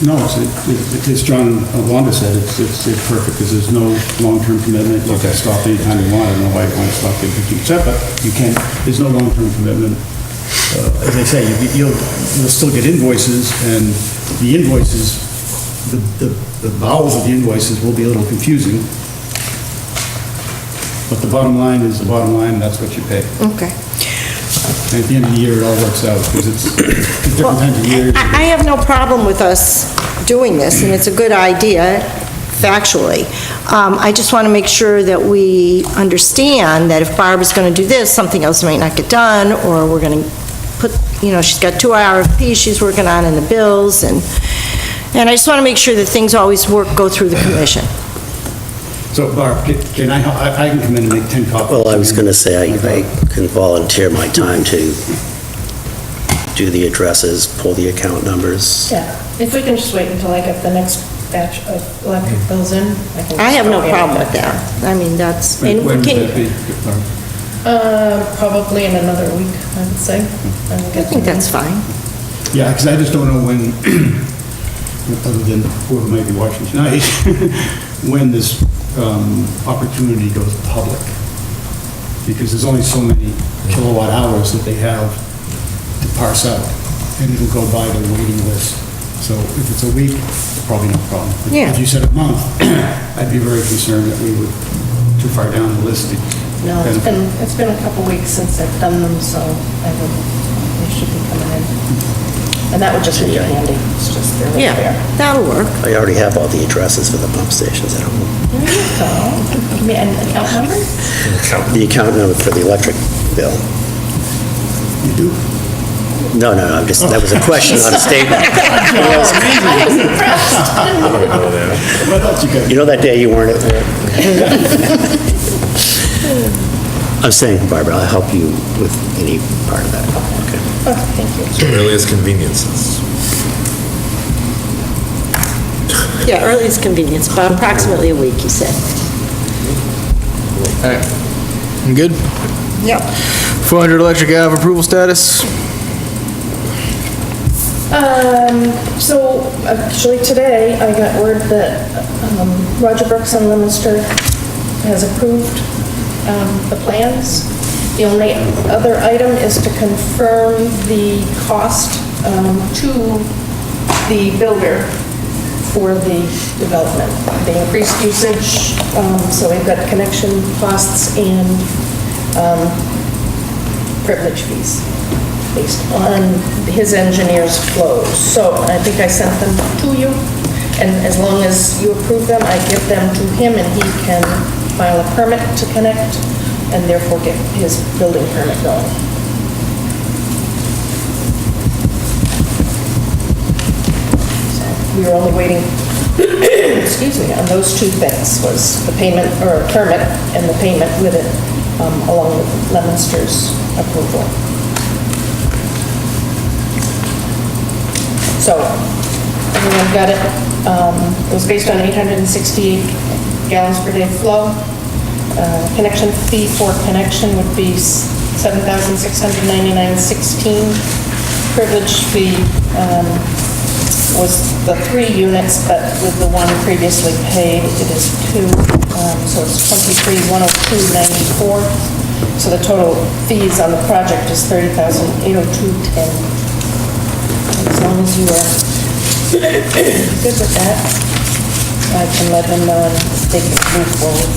No, as John Wanda said, it's perfect, because there's no long-term commitment. You can Okay. stop anytime you want. I don't know why you want to stop at 15%, but you can, there's no long-term commitment. As I say, you'll still get invoices, and the invoices, the vowels of the invoices will be a little confusing. But the bottom line is the bottom line, and that's what you pay. Okay. And at the end of the year, it all works out, because it's different times of year. I have no problem with us doing this, and it's a good idea, factually. I just want to make sure that we understand that if Barb is going to do this, something else might not get done, or we're going to put, she's got 2 RFPs she's working on in the bills, and I just want to make sure that things always go through the commission. So Barb, can I can come in and make 10 copies. Well, I was going to say, I can volunteer my time to do the addresses, pull the account numbers. Yeah, if we can just wait until I get the next batch of electric bills in, I can. I have no just go problem in. with that. I mean, that's... When and would can- that be, Barb? Probably in another week, I would say. I think that's fine. Yeah, because I just don't know when, other than whoever might be watching tonight, when this opportunity goes public. Because there's only so many kilowatt hours that they have to parse out, and it'll go by the waiting list. So if it's a week, probably no problem. Yeah. If you said a month, I'd be very concerned that we were too far down the list. No, it's been a couple weeks since I've done them, so they should be coming in. And that would just be handy, it's just really Yeah, fair. that'll work. I already have all the addresses for the pump stations at home. There you go. Give me an account number? The account number for the electric bill. You do? No, that was a question, not a statement. What else you got? You know that day you weren't at work? I'm saying, Barbara, I'll help you with any part of that. Okay. Oh, thank you. So earliest conveniences. Yeah, earliest convenience, about approximately a week, you said. All right. I'm good? Yep. 400 Electric Ave approval status? So actually today, I got word that Roger Brooks and Lemonster has approved the plans. The only other item is to confirm the cost to the builder for the development. The increased usage, so we've got connection costs and privilege fees based on his engineer's flows. So I think I sent them to you, and as long as you approve them, I give them to him, and he can file a permit to connect, and therefore get his building permit going. So we were only waiting, excuse me, on those two things, was the payment, or permit, and the payment with it, along with Lemonster's approval. So, everyone got it. It was based on 868 gallons per day flow. Connection fee for connection would be $7,699.16. Privilege fee was the 3 units, but with the one previously paid, it is 2. So it's $23,102.94. So the total fees on the project is $30,802.10. As long as you are good with that, I can let them know and they can move forward.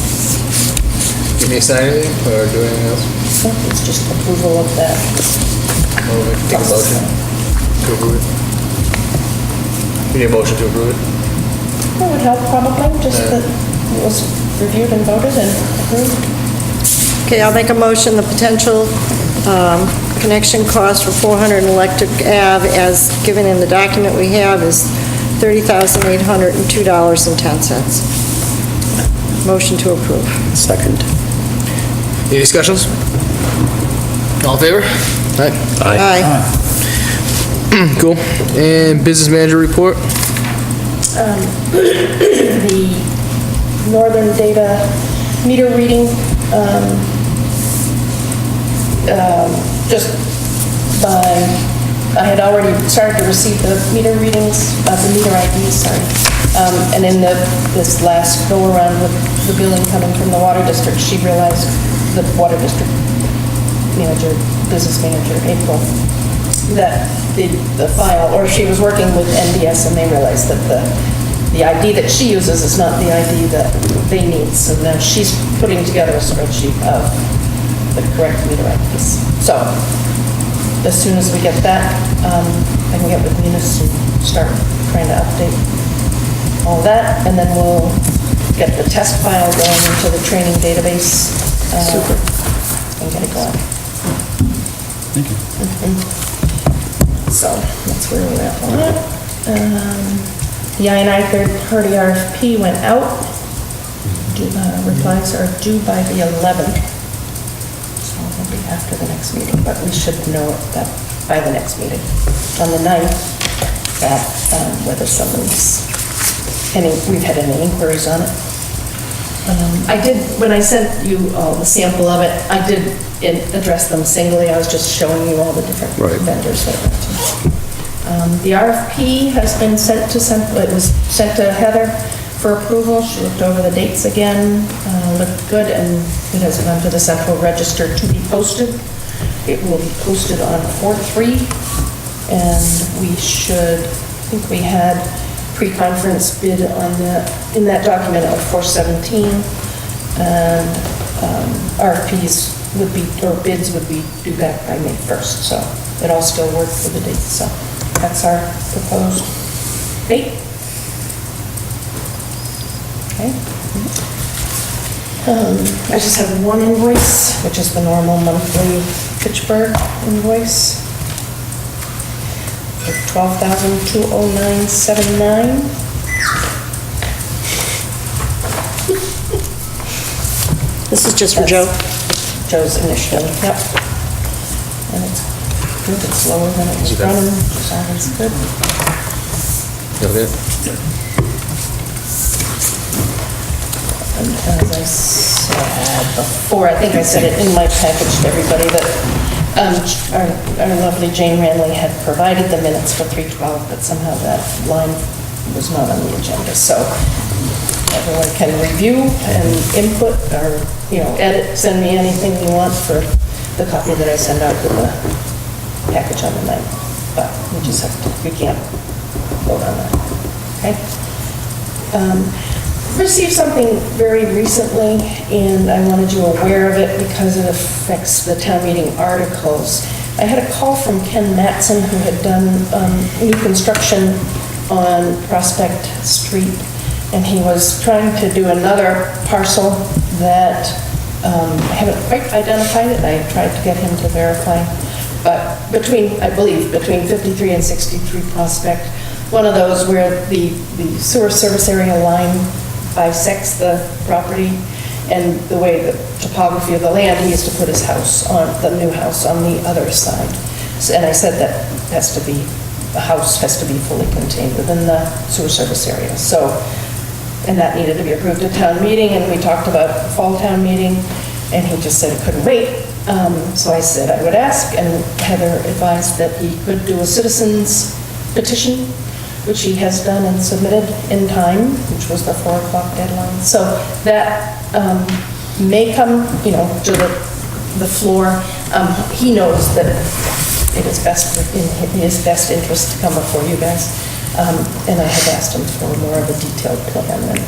You need to sign anything or do anything else? So it's just approval of that. Or we can take a motion to approve it? You need a motion to approve it? That would help probably, just that it was reviewed and voted and approved. Okay, I'll make a motion, the potential connection cost for 400 Electric Ave, as given in the document we have, is $30,802.10. Motion to approve. Second. Any discussions? All in favor? Aye. Aye. Cool. And business manager report? The Northern Data meter reading, just by, I had already started to receive the meter readings, the meter IDs, sorry. And in this last go-around with the billing coming from the water district, she realized, the water district manager, business manager, April, that the file, or she was working with NDS and they realized that the ID that she uses is not the ID that they need. So now she's putting together a spreadsheet of the correct meter IDs. So as soon as we get that, I can get with Munis and start trying to update all that, and then we'll get the test file going into the training database. Super. And get it going. Thank you. So that's where we're at on it. The I&I third-party RFP went out. Replies are due by the 11th. So it'll be after the next meeting, but we should know that by the next meeting. On the 9th, that whether someone's, we've had any inquiries on it. I did, when I sent you all the sample of it, I did address them singly. I was just showing you all the different vendors that went to. The RFP has been it was sent to Heather for approval. She looked over the dates again, looked good, and it has gone to the Central Register to be posted. It will be posted on 4/3, and we should, I think we had pre-conference bid on that, in that document of 4/17, and RFPs would be, or bids would be due back by May 1st, so it all still worked for the date, so that's our proposed date. Okay. I just have one invoice, which is the normal monthly Fitchburg invoice. $12,209.79. This is just for Joe? Joe's initial, yep. good, it's lower than it was See that? running, sounds good. You okay? And as I said before, I think I said it in my package to everybody, that our lovely Jane Ranley had provided the minutes for 3:12, but somehow that line was not on the agenda. So everyone can review and input or, edit, send me anything you want for the copy that I send out with the package on the 9th. But we can't vote on that, okay? Received something very recently, and I wanted you aware of it because it affects the town meeting articles. I had a call from Ken Matson, who had done new construction on Prospect Street, and he was trying to do another parcel that I haven't quite identified it. I tried to get him to verify, but I believe between 53 and 63 Prospect, one of those where the sewer service area line bisects the property, and the way the topography of the land, he used to put his house on, the new house on the other side. And I said that the house has to be fully contained within the sewer service area. So, and that needed to be approved at town meeting, and we talked about fall town meeting, and he just said it couldn't wait. So I said I would ask, and Heather advised that he could do a citizen's petition, which he has done and submitted in time, which was the 4 o'clock deadline. So that may come, to the floor. He knows that it is best in his best interest to come before you guys. And I have asked him for more of a detailed plan and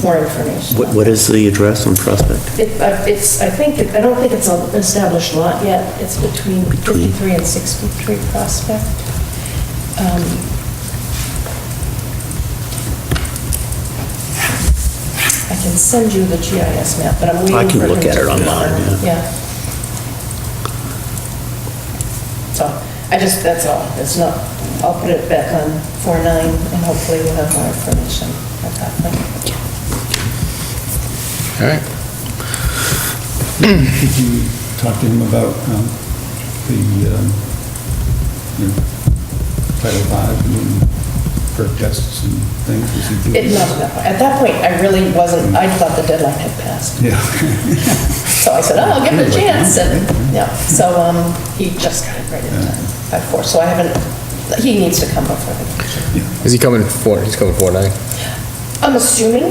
more information. What is the address on Prospect? I don't think it's an established lot yet. It's between 53 and 63 Prospect. I can send you the GIS map, but I'm waiting for him to... I can look at it online, Yeah. So, that's all. It's not, I'll put it back on 4/9, and hopefully we'll have more information at that point. All right. Did you talk to him about the Title V and perk tests and things? Was he doing At that point, I really wasn't, I thought the deadline had passed. Yeah. So I said, I'll give it a chance, and, so he just got it right in time, by 4. So I haven't, he needs to come before the commission. Is he coming for, he's coming 4/9? I'm assuming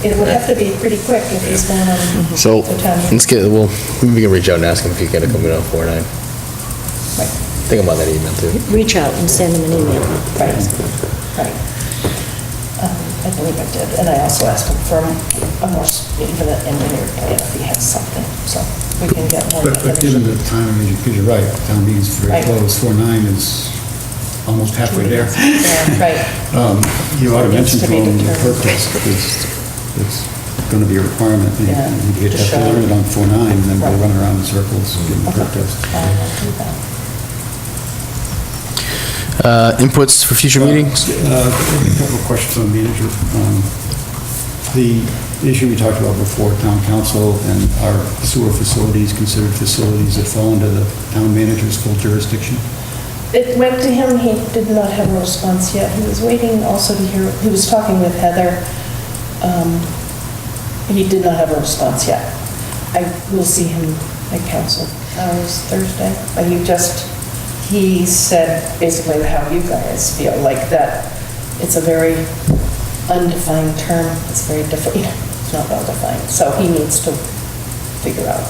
it would have to be pretty quick if he's going on So, the town. let's get, well, we can reach out and ask him if he's gonna come in on 4/9. Right. Think about that email too. Reach out and send him an email. Right. I believe I did, and I also asked him for a more infinite engineered plan if he has something, so we can get more. But given the time, because you're right, town meeting's very Right. close, 4/9 is almost halfway there. Yeah, right. You ought to Needs mention to to be him the determined. perk test, because it's going to be a requirement. and Yeah, You'd to have to show. learn it on 4/9, and then go Right. run around in circles, give him the perk test. I will do that. Inputs for future meetings? A couple of questions on manager. The issue we talked about before, town council and our sewer facilities considered facilities that fall under the town manager's full jurisdiction. It went to him, he did not have a response yet. He was waiting also to hear, he was talking with Heather. He did not have a response yet. I will see him at council hours Thursday, but he said basically how you guys feel, like that it's a very undefined term, it's very different, it's not well defined, so he needs to figure out.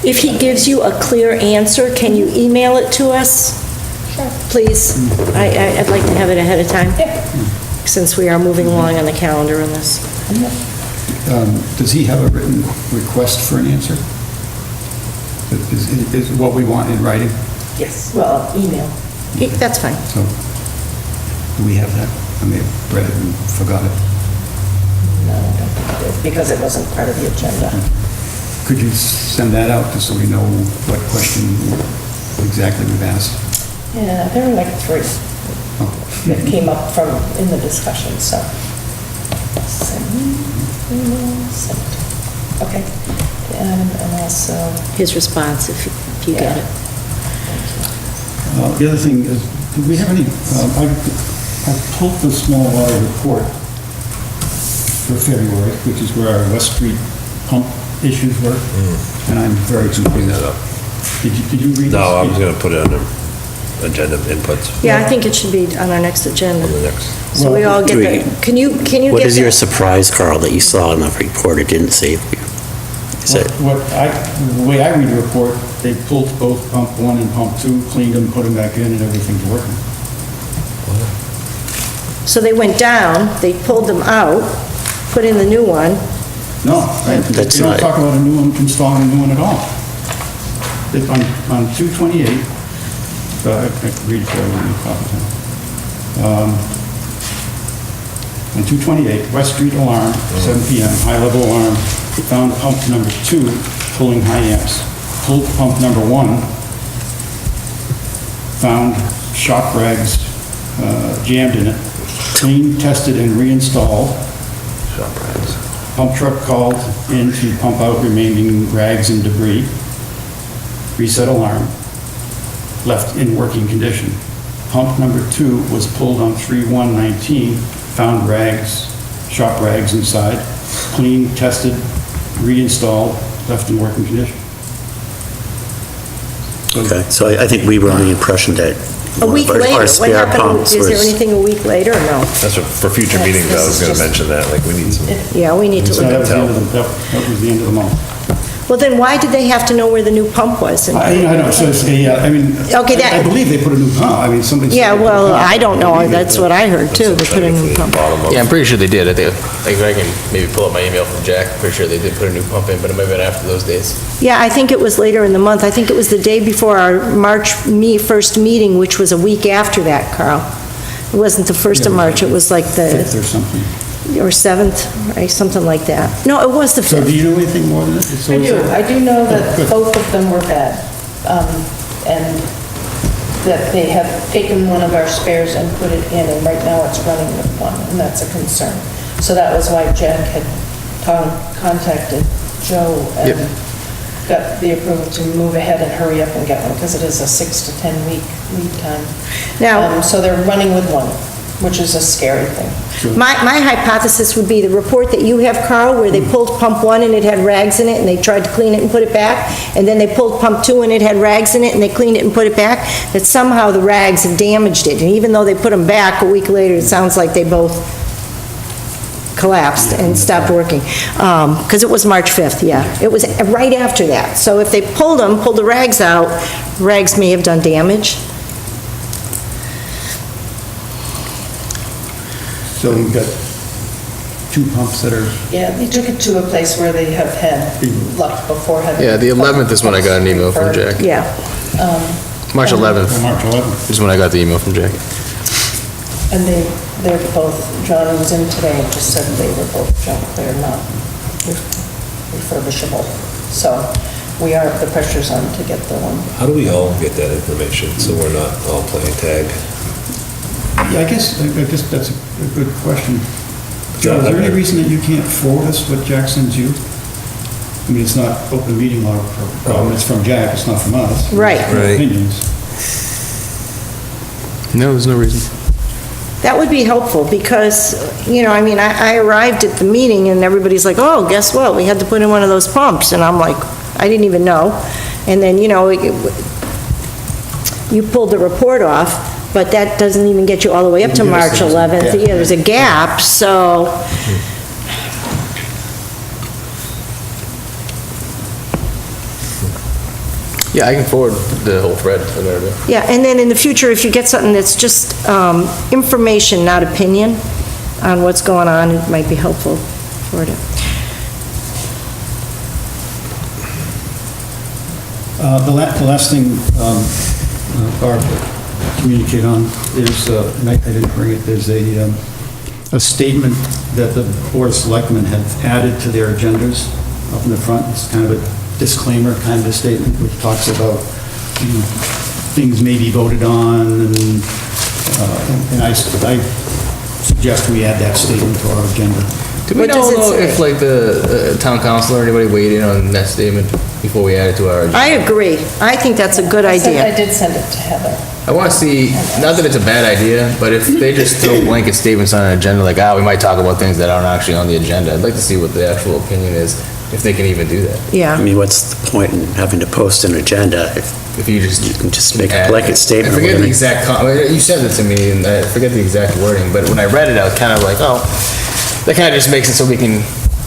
If he gives you a clear answer, can you email it to us? Sure. Please? I'd like to have it ahead of time, Yeah. since we are moving along on the calendar on this. Does he have a written request for an answer? Is what we want in writing? Yes, well, email. That's fine. So, do we have that? I may have read it and forgot it. No, I don't think it did, because it wasn't part of the agenda. Could you send that out just so we know what question exactly we've asked? Yeah, there were like 3 that came up in the discussion, so. Send. Okay. And also, His response, if you get it. The other thing is, do we have any, I pulled the small water report for February, which is where our West Street pump issues were, and I'm very concerned. Bring that up. Did you read this? No, I was gonna put it on the agenda inputs Yeah, I think it should be on our next agenda, on the next. so we all get Do that. Can you get What is your that? surprise, Carl, that you saw in the report it didn't say? Is it, The way I read the report, they pulled both pump one and pump two, cleaned them, put them back in, and everything's working. So they went down, they pulled them out, put in the new one. No, That's you don't not- talk about a new one, installing a new one at all. On 228, I can read it there when you copy it. On 228, West Street alarm, 7 PM, high-level alarm, found pump number 2 pulling high amps. Pulled pump number 1, found shock rags jammed in it, cleaned, tested, and reinstalled. Shop rats. Pump truck called in to pump out remaining rags and debris. Reset alarm, left in working condition. Pump number 2 was pulled on 3/1/19, found rags, shop rags inside, cleaned, tested, reinstalled, left in working condition. okay, so I think we were under the impression that A week our later, what spare happened? pumps Is there was... anything a week later or no? That's what, for future meetings, I was gonna mention that, like, we need some. Yeah, we need to So look that at was the end of the, that was the end of the month. Well, then why did they have to know where the new pump was? And- I know, so it's I mean, Okay, that- I believe they put a new pump, I mean, somebody. said Yeah, they put a well, pump. I don't know, that's what I heard too, they put a new pump. Yeah, I'm pretty sure they did. I think I can maybe pull up my email from Jack. I'm pretty sure they did put a new pump in, but it might have been after those days. Yeah, I think it was later in the month. I think it was the day before our first meeting, which was a week after that, Carl. It wasn't the 1st of March, it was like Fifth the, or something. or 7th, right, something like that. No, it was the So 5th. do you know anything more than this? I do know that Good. both of them were bad, and that they have taken one of our spares and put it in, and right now it's running with one, and that's a concern. So that was why Jack had contacted Joe and got the approval to move ahead and hurry up and get one, because it is a 6 to 10 week lead time. Now- So they're running with one, which is a scary thing. My hypothesis would be the report that you have, Carl, where they pulled pump 1 and it had rags in it, and they tried to clean it and put it back, and then they pulled pump 2 and it had rags in it, and they cleaned it and put it back, that somehow the rags have damaged it, and even though they put them back a week later, it sounds like they both collapsed and stopped working. Because it was March 5th, yeah. It was right after that. So if they pulled the rags out, rags may have done damage. So you've got 2 pumps that are, Yeah, they took it to a place where they have had luck before. Yeah, the 11th is when I got an email from Jack. Yeah. March 11th March 11th. is when I got the email from Jack. And they're both, John was in today and just said they were both junk, they're not refurbishable. So we are, the pressure's on to get the one. How do we all get that information, so we're not all playing tag? Yeah, I guess that's a good question. Joe, is there any reason that you can't forward us what Jack sends you? I mean, it's not open meeting law problem, it's from Jack, it's not from us. Right. It's our opinions. No, there's no reason. That would be helpful, because, I mean, I arrived at the meeting, and everybody's like, oh, guess what? We had to put in one of those pumps, and I'm like, I didn't even know. And then, you pulled the report off, but that doesn't even get you all the way up to March 11th. Yeah, there's a gap, so... Yeah, I can forward the whole thread to everybody. Yeah, and then in the future, if you get something that's just information, not opinion, on what's going on, it might be helpful for it. The last thing, Barb, communicate on is, and I didn't bring it, there's a statement that the Board of Selectmen have added to their agendas up in the front. It's kind of a disclaimer, kind of a statement, which talks about, things may be voted on, and I suggest we add that statement to our agenda. Do we What does know it say? if, like, the town council or anybody weighed in on that statement? before we add it to our agenda. I agree. I think that's a good I idea. did send it to Heather. I want to see, not that it's a bad idea, but if they just throw blanket statements on an agenda, like, we might talk about things that aren't actually on the agenda, I'd like to see what the actual opinion is, if they can even do that. I Yeah. mean, what's the point in having to post an agenda if If you just. you can just make a add- blanket statement? I forget with the it? exact, you said it to me, and I forget the exact wording, but when I read it, I was kind of like, oh, that kind of just makes it so we can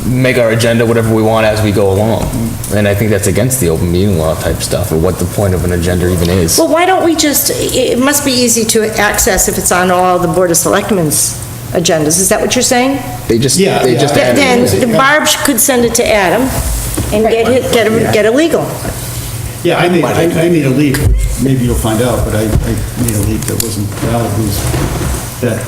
make our agenda whatever we want as we go along. And I think that's against the open meeting law type stuff, or what the point of an agenda even is. Well, why don't we just, it must be easy to access if it's on all the Board of Selectmen's agendas. Is that what you're saying? They just Yeah, added Then it. Barb could send it to Adam and get a legal. Yeah, I made a leap, which maybe you'll find out, but I made a leap that wasn't valid, was that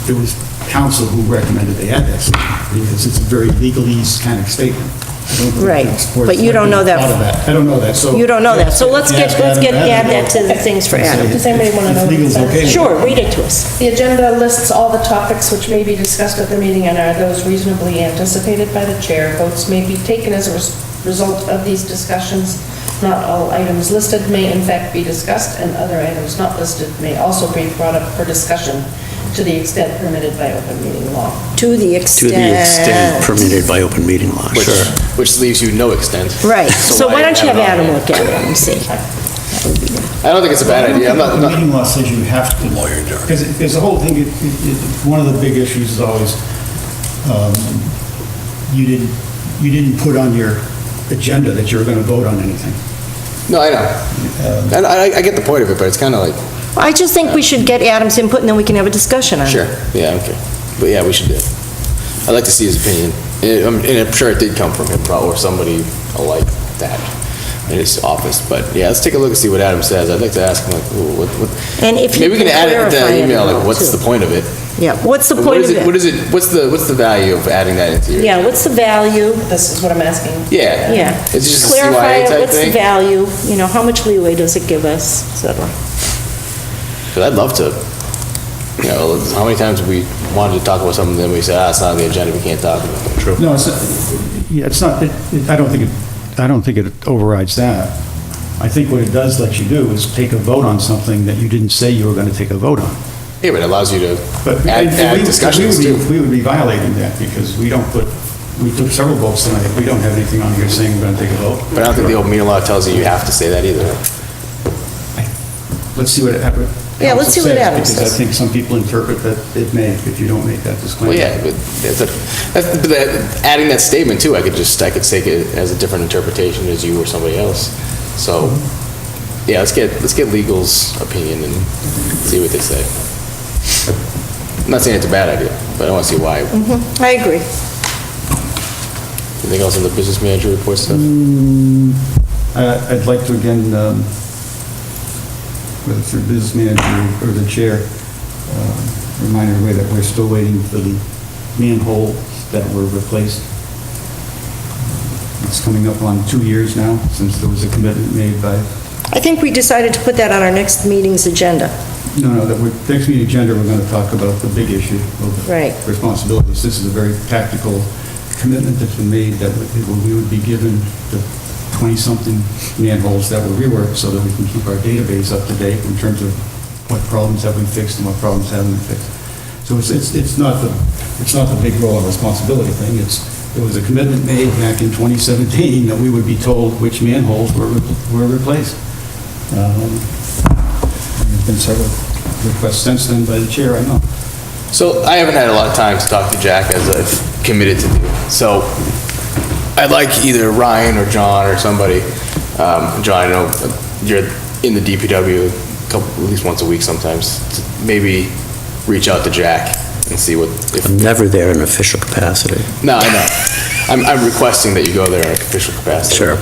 it was council who recommended they add that statement, because it's a very legalese kind of statement. I don't think Right, it's Board of but you don't know that. Selectmen thought of I don't know that, so. You don't know that, so let's Yeah, add that to the things for Adam. Does anybody want to know If what it legal's says? okay with it. Sure, read it to us. The agenda lists all the topics which may be discussed at the meeting and are those reasonably anticipated by the chair. Votes may be taken as a result of these discussions. Not all items listed may in fact be discussed, and other items not listed may also be brought up for discussion to the extent permitted by open meeting law. To the To extent. the extent permitted by open meeting law, Which, sure. which leaves you no extent. Right, so why don't you have Adam look at it and see? I don't think it's a bad idea, I'm not, The meeting law says you have to. Because the whole thing, one of the big issues is always, you didn't put on your agenda that you were going to vote on anything. no, I know. And I get the point of it, but it's kind of like, I just think we should get Adam's input and then we can have a discussion on it. sure, yeah, okay. But yeah, we should do it. I'd like to see his opinion, and I'm sure it did come from him, or somebody like that in his office, but yeah, let's take a look and see what Adam says. I'd like to ask him, like, ooh, what, And if maybe we you can add it to clarify the email, it like, what's too. the point of it? Yeah, what's the What point is of it, what it? is it, what's the value of adding that into your? Yeah, what's the value? This is what I'm asking. Yeah. Yeah. It's just a Clarify CYA it, type what's the thing. value, how much leeway does it give us, et cetera. Because I'd love to, how many times have we wanted to talk about something, then we say, it's not on the agenda, we can't talk about it. True. No, it's not, I don't think it overrides that. I think what it does let you do is take a vote on something that you didn't say you were going to take a vote on. Yeah, but it allows you to But add we discussions would be- too. We would be violating that because we took several votes tonight. We don't have anything on here saying we're going to take a vote. But I don't think the open meeting law tells you have to say that either. Let's see what Adam Yeah, let's see what Adam Because says. I think some people interpret that it may if you don't make that disclaimer. Well, yeah, but adding that statement too, I could take it as a different interpretation as you or somebody else. So, yeah, let's get legal's opinion and see what they say. I'm not saying it's a bad idea, but I want to see why. I agree. Anything else on the business manager report stuff? I'd like to again, whether it's the business manager or the chair, remind everybody that we're still waiting for the manholes that were replaced. It's coming up on 2 years now since there was a commitment made by, I think we decided to put that on our next meeting's agenda. no, next meeting agenda, we're going to talk about the big issue of Right. responsibilities. This is a very tactical commitment that's been made that we would be given the 20-something manholes that were reworked so that we can keep our database up to date in terms of what problems have we fixed and what problems haven't been fixed. So it's not the big role and responsibility thing. There was a commitment made back in 2017 that we would be told which manholes were replaced. There's been several requests since then by the chair, I know. So I haven't had a lot of time to talk to Jack as I've committed to do. So I'd like either Ryan or John or somebody, John, I know you're in the DPW at least once a week sometimes, to maybe reach out to Jack and see what, if, I'm never there in official capacity. no, I know. I'm requesting that you go there in official capacity. Sure.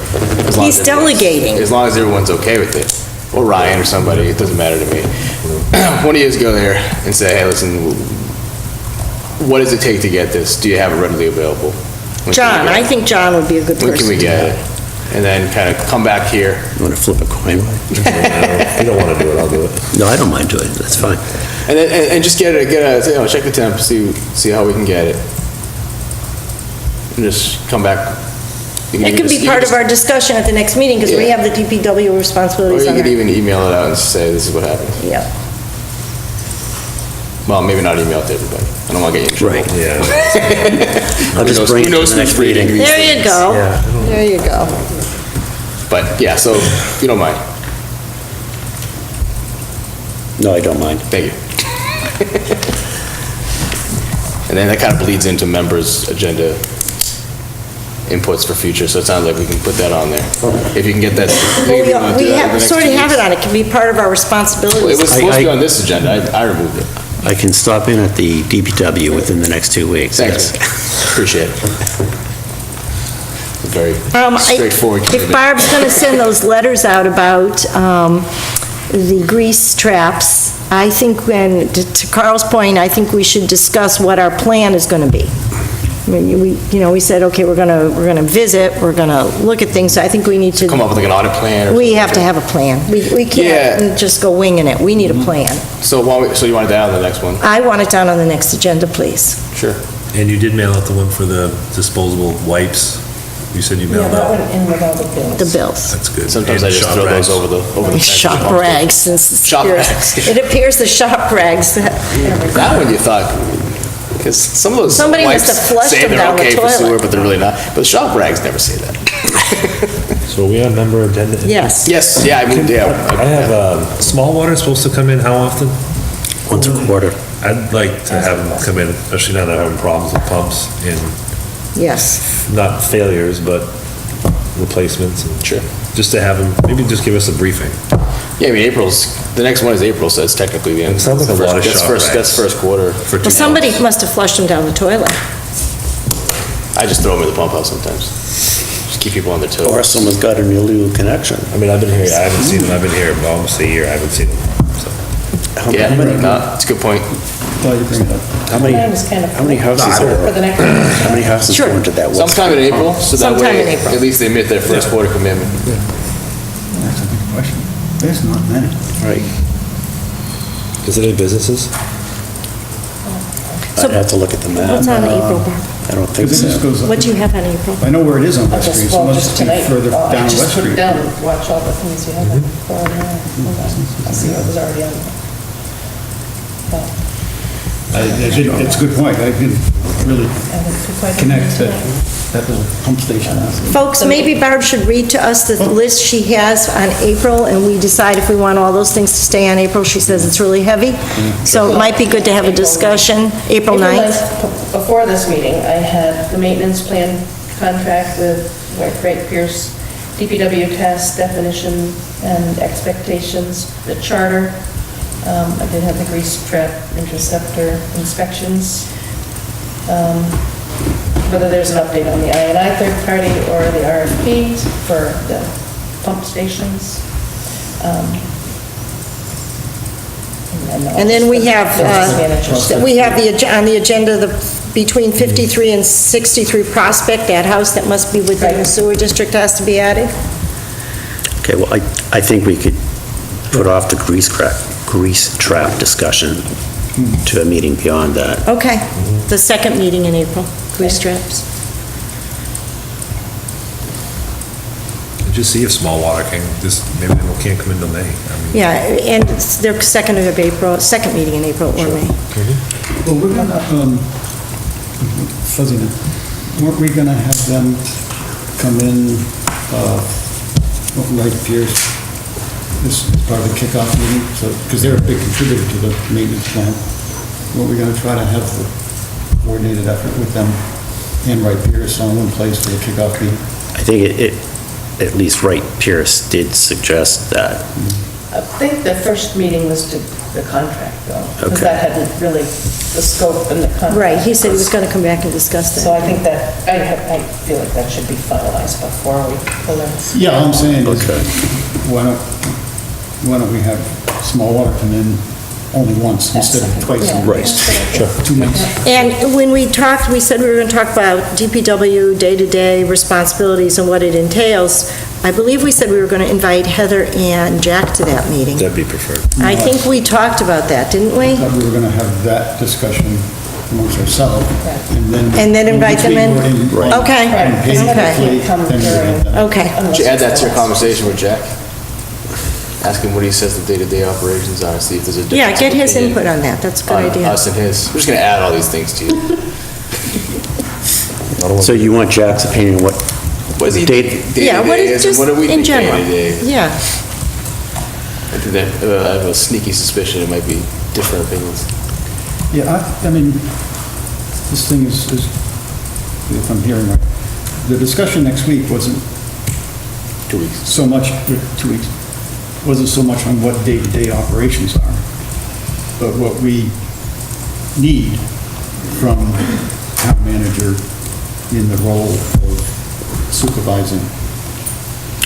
As long He's as everyone's- delegating. As long as everyone's okay with it. Or Ryan or somebody, it doesn't matter to me. One of you go there and say, hey, listen, what does it take to get this? Do you have it readily available? When can John, we get I it? think John would be a good person. When can we get it? And then kind of come back here. You want to flip a coin? If you don't want to do it, I'll do it. No, I don't mind doing it, that's fine. And then, and just get a, check the temp, see how we can get it. And just come back It could be part of our discussion at the next meeting, because we Yeah. have the DPW Or responsibilities you on could there. even email it out and say, this is what happened. Yeah. Well, maybe not email it to everybody. I don't want to get you in trouble. Right. Yeah. I'll just bring it to the next meeting. There you go. Yeah. There you go. But, yeah, so, if you don't mind, No, I don't mind. thank you. And then that kind of bleeds into members' agenda inputs for future, so it sounds like we can put that on there. If you can get that. maybe we wanna do We that in the have, next sort of 2 have weeks. it on, it can be part of our Well, it responsibilities. was supposed to be on this agenda, I removed it. I can stop in at the DPW within the next 2 weeks. Thanks, yes. man. Appreciate it. Very straightforward If commitment. Barb's going to send those letters out about the grease traps, I think when, to Carl's point, I think we should discuss what our plan is going to be. I mean, we said, okay, we're going to visit, we're going to look at things, so I think we need to. Come up with like an audit plan or We something. have to have a plan. We can't just go winging it. We need a plan. So so you want it down on the next one? I want it down on the next agenda, please. Sure. And you did mail out the one for the disposable wipes? You said you Yeah, mailed that out? went in with all the bills. The bills. That's good. Sometimes I And just shop throw rags. those over the fence. Shop rags, since it Shop appears- rags. It appears the shop rags that. That one you thought, because some of those Somebody must wipes have flushed say them they're down the okay for sewer, toilet. but they're really not. But shop rags never say that. So are we on member agenda? Yes. Yes, yeah, I mean, I yeah. have, small water supposed to come in how often? Once a quarter. I'd like to have them come in, especially now that I'm having problems with pumps and Yes. not failures, but replacements. And Sure. just to have them, maybe just give us a briefing. Yeah, I mean, the next one is April, so it's technically the end. It sounds like a lot of That's shop first- rags. That's first quarter. For Well, somebody must have flushed them down the toilet. I just throw them in the pump house sometimes. Just keep people on their toes. Or someone's got an illegal connection. I mean, I've been here, I haven't seen them, I've been here almost a year, I haven't seen them, so. Yeah, no, it's a good point. Glad you bring it up. How many, Mine was kind of how many houses for are, the next. how many houses Sure. go into that? Sometime in April, so that Sometime in way, April. at least they admit their first quarter commitment. That's a good question. There's not many. Right. Is it in businesses? I'd have to look at the map. What's on April, Barb? I don't think Because it just so. goes up. What do you have on April? I know where it is on West Street, so it Just must be tonight. further Oh, I down just West put it Street. down, watch all the things you have for there. Hold on. I'll see what was already on there. But It's a good point. I didn't really I didn't do quite a connect bit that, tonight. that little pump station. Folks, maybe Barb should read to us the list she has on April, and we decide if we want all those things to stay on April. She says it's really heavy, so it might be good to have a discussion, April 9th. Before this meeting, I had the maintenance plan contract with Frank Pierce, DPW test definition and expectations, the charter. I did have the grease trap interceptor inspections. Whether there's an update on the I&I third party or the RFP for the pump stations. And then we have, Business managers. on the agenda, between 53 and 63 Prospect, that house that must be within the Right. sewer district has to be added. Okay, well, I think we could put off the grease trap discussion to a meeting beyond that. Okay, the second meeting in April, grease traps. Just see if small water can, maybe they can't come into May. I mean, Yeah, and it's their second of April, second meeting in April or May. Well, we're gonna, fuzziness, weren't we gonna have them come in, Right Pierce, this is part of the kickoff meeting, so, because they're a big contributor to the maintenance plan. Weren't we gonna try to have the coordinated effort with them and Wright Pierce on one place for the kickoff meeting? I think it, at least Wright Pierce did suggest that. I think the first meeting was to the contract, though. Because Okay. that hadn't really, the scope and the contract. Right, he said he was going to come back and discuss So that. I think that, I feel like that should be finalized before we pull in. Yeah, all I'm saying is, Okay. why don't we have small water come in only once instead of twice in a Yeah. row? Sure. 2 months. And when we talked, we said we were going to talk about DPW day-to-day responsibilities and what it entails. I believe we said we were going to invite Heather and Jack to that meeting. That'd be preferred. I think we talked about that, didn't we? I thought we were gonna have that discussion amongst ourselves, and then... And then invite them in? Right. Okay, Right, somebody can't come during. okay. Did you add that to your conversation with Jack? Ask him what he says the day-to-day operations are, see if there's a difference. Yeah, get of his opinion input on that, that's a good on idea. Us and his. We're just gonna add all these things to you. So you want Jack's opinion, what What is he, Date- Yeah, what day-to-day is, is, and just what do we in think general. day-to-day? Yeah, I think that, I have a sneaky suspicion it might be different opinions. Yeah, I mean, this thing is, if I'm hearing right, the discussion next week wasn't 2 weeks. so much, 2 weeks, wasn't so much on what day-to-day operations are, but what we need from town manager in the role of supervising,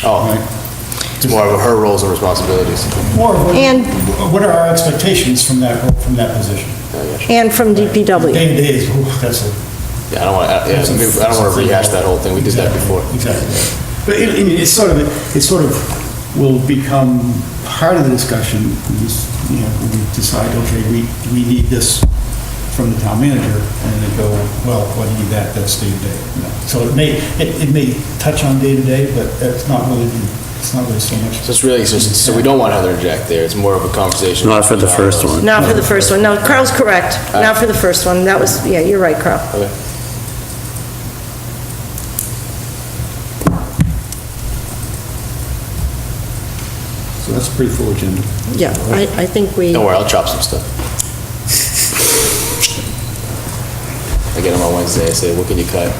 Oh, right? it's more of her roles and responsibilities. More of And- what are our expectations from that, from that position? and from DPW. Day-to-day is, ooh, that's a... Yeah, I don't wanna, I don't wanna rehash that whole thing, we did that before. Exactly. But I mean, it sort of will become part of the discussion, we just, you know, we decide, okay, we need this from the town manager, and they go, well, what do you need that's day-to-day. You know. So it may touch on day-to-day, but it's not really so much. So it's really just, so we don't want Heather and Jack there, it's more of a conversation. Not for the first one. Not for the first one, no, Carl's correct, not for the first one, that was, yeah, you're right, Carl. Okay. So that's a pretty full agenda. Yeah, I think we, Don't worry, I'll chop some stuff. I get them on Wednesday, I say, what can you cut?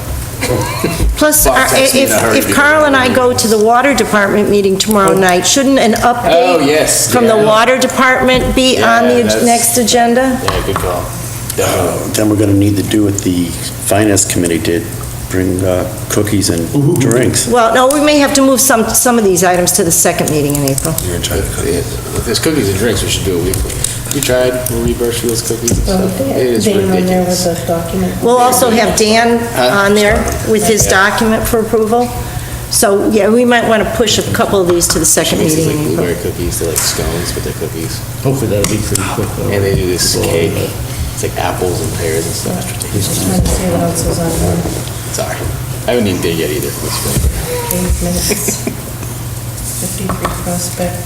plus, Bob texted me in a hurry if because Carl and I I'm- go to the water department meeting tomorrow night, shouldn't an Oh, update yes, from the yeah. water department be on Yeah, the that's- next agenda? Yeah, good call. Definitely. Then we're gonna need to do what the finance committee did, bring cookies and drinks. Well, no, we may have to move some of these items to the second meeting in April. If there's cookies and drinks, we should do it weekly. You tried Marie Birchfield's cookies and So stuff? It is Dan on there ridiculous. with the document. We'll also have Dan Huh? on there with his document for approval. So, yeah, we might want to push a couple of these to the second Makes meeting like in April. blueberry cookies, they're like scones, but they're cookies. Hopefully that'll be pretty quick, though. And they do this cake, it's like apples and pears and stuff, it's ridiculous. Trying to see what else is on there. Sorry, I haven't eaten there yet either. James minutes. 53 Prospect.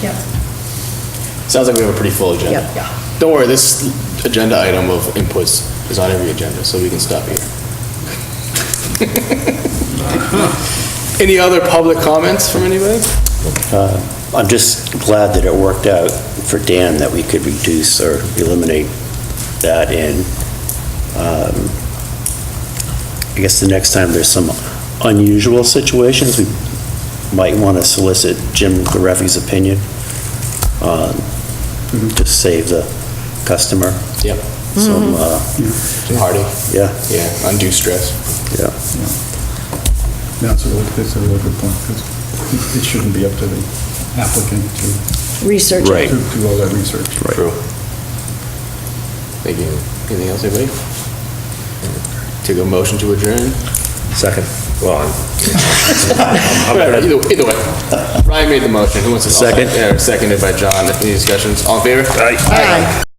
Yep. Sounds like we have a pretty full agenda. Yep. Don't worry, this agenda item of inputs is on every agenda, so we can stop here. Any other public comments from anybody? I'm just glad that it worked out for Dan that we could reduce or eliminate that, and I guess the next time there's some unusual situations, we might want to solicit Jim Gareffi's opinion, to save the customer Yep. some, Hardy, yeah, yeah, undue stress. yeah. Yeah, that's a really good point, because it shouldn't be up to the applicant to Research. it. Right. do all that research. True. Thank you. Anything else, anybody? Take a motion to adjourn? Second. Well, Either way. Ryan made the motion, who wants to? Second. Yeah, seconded by John. Any discussions? All in favor? Aye.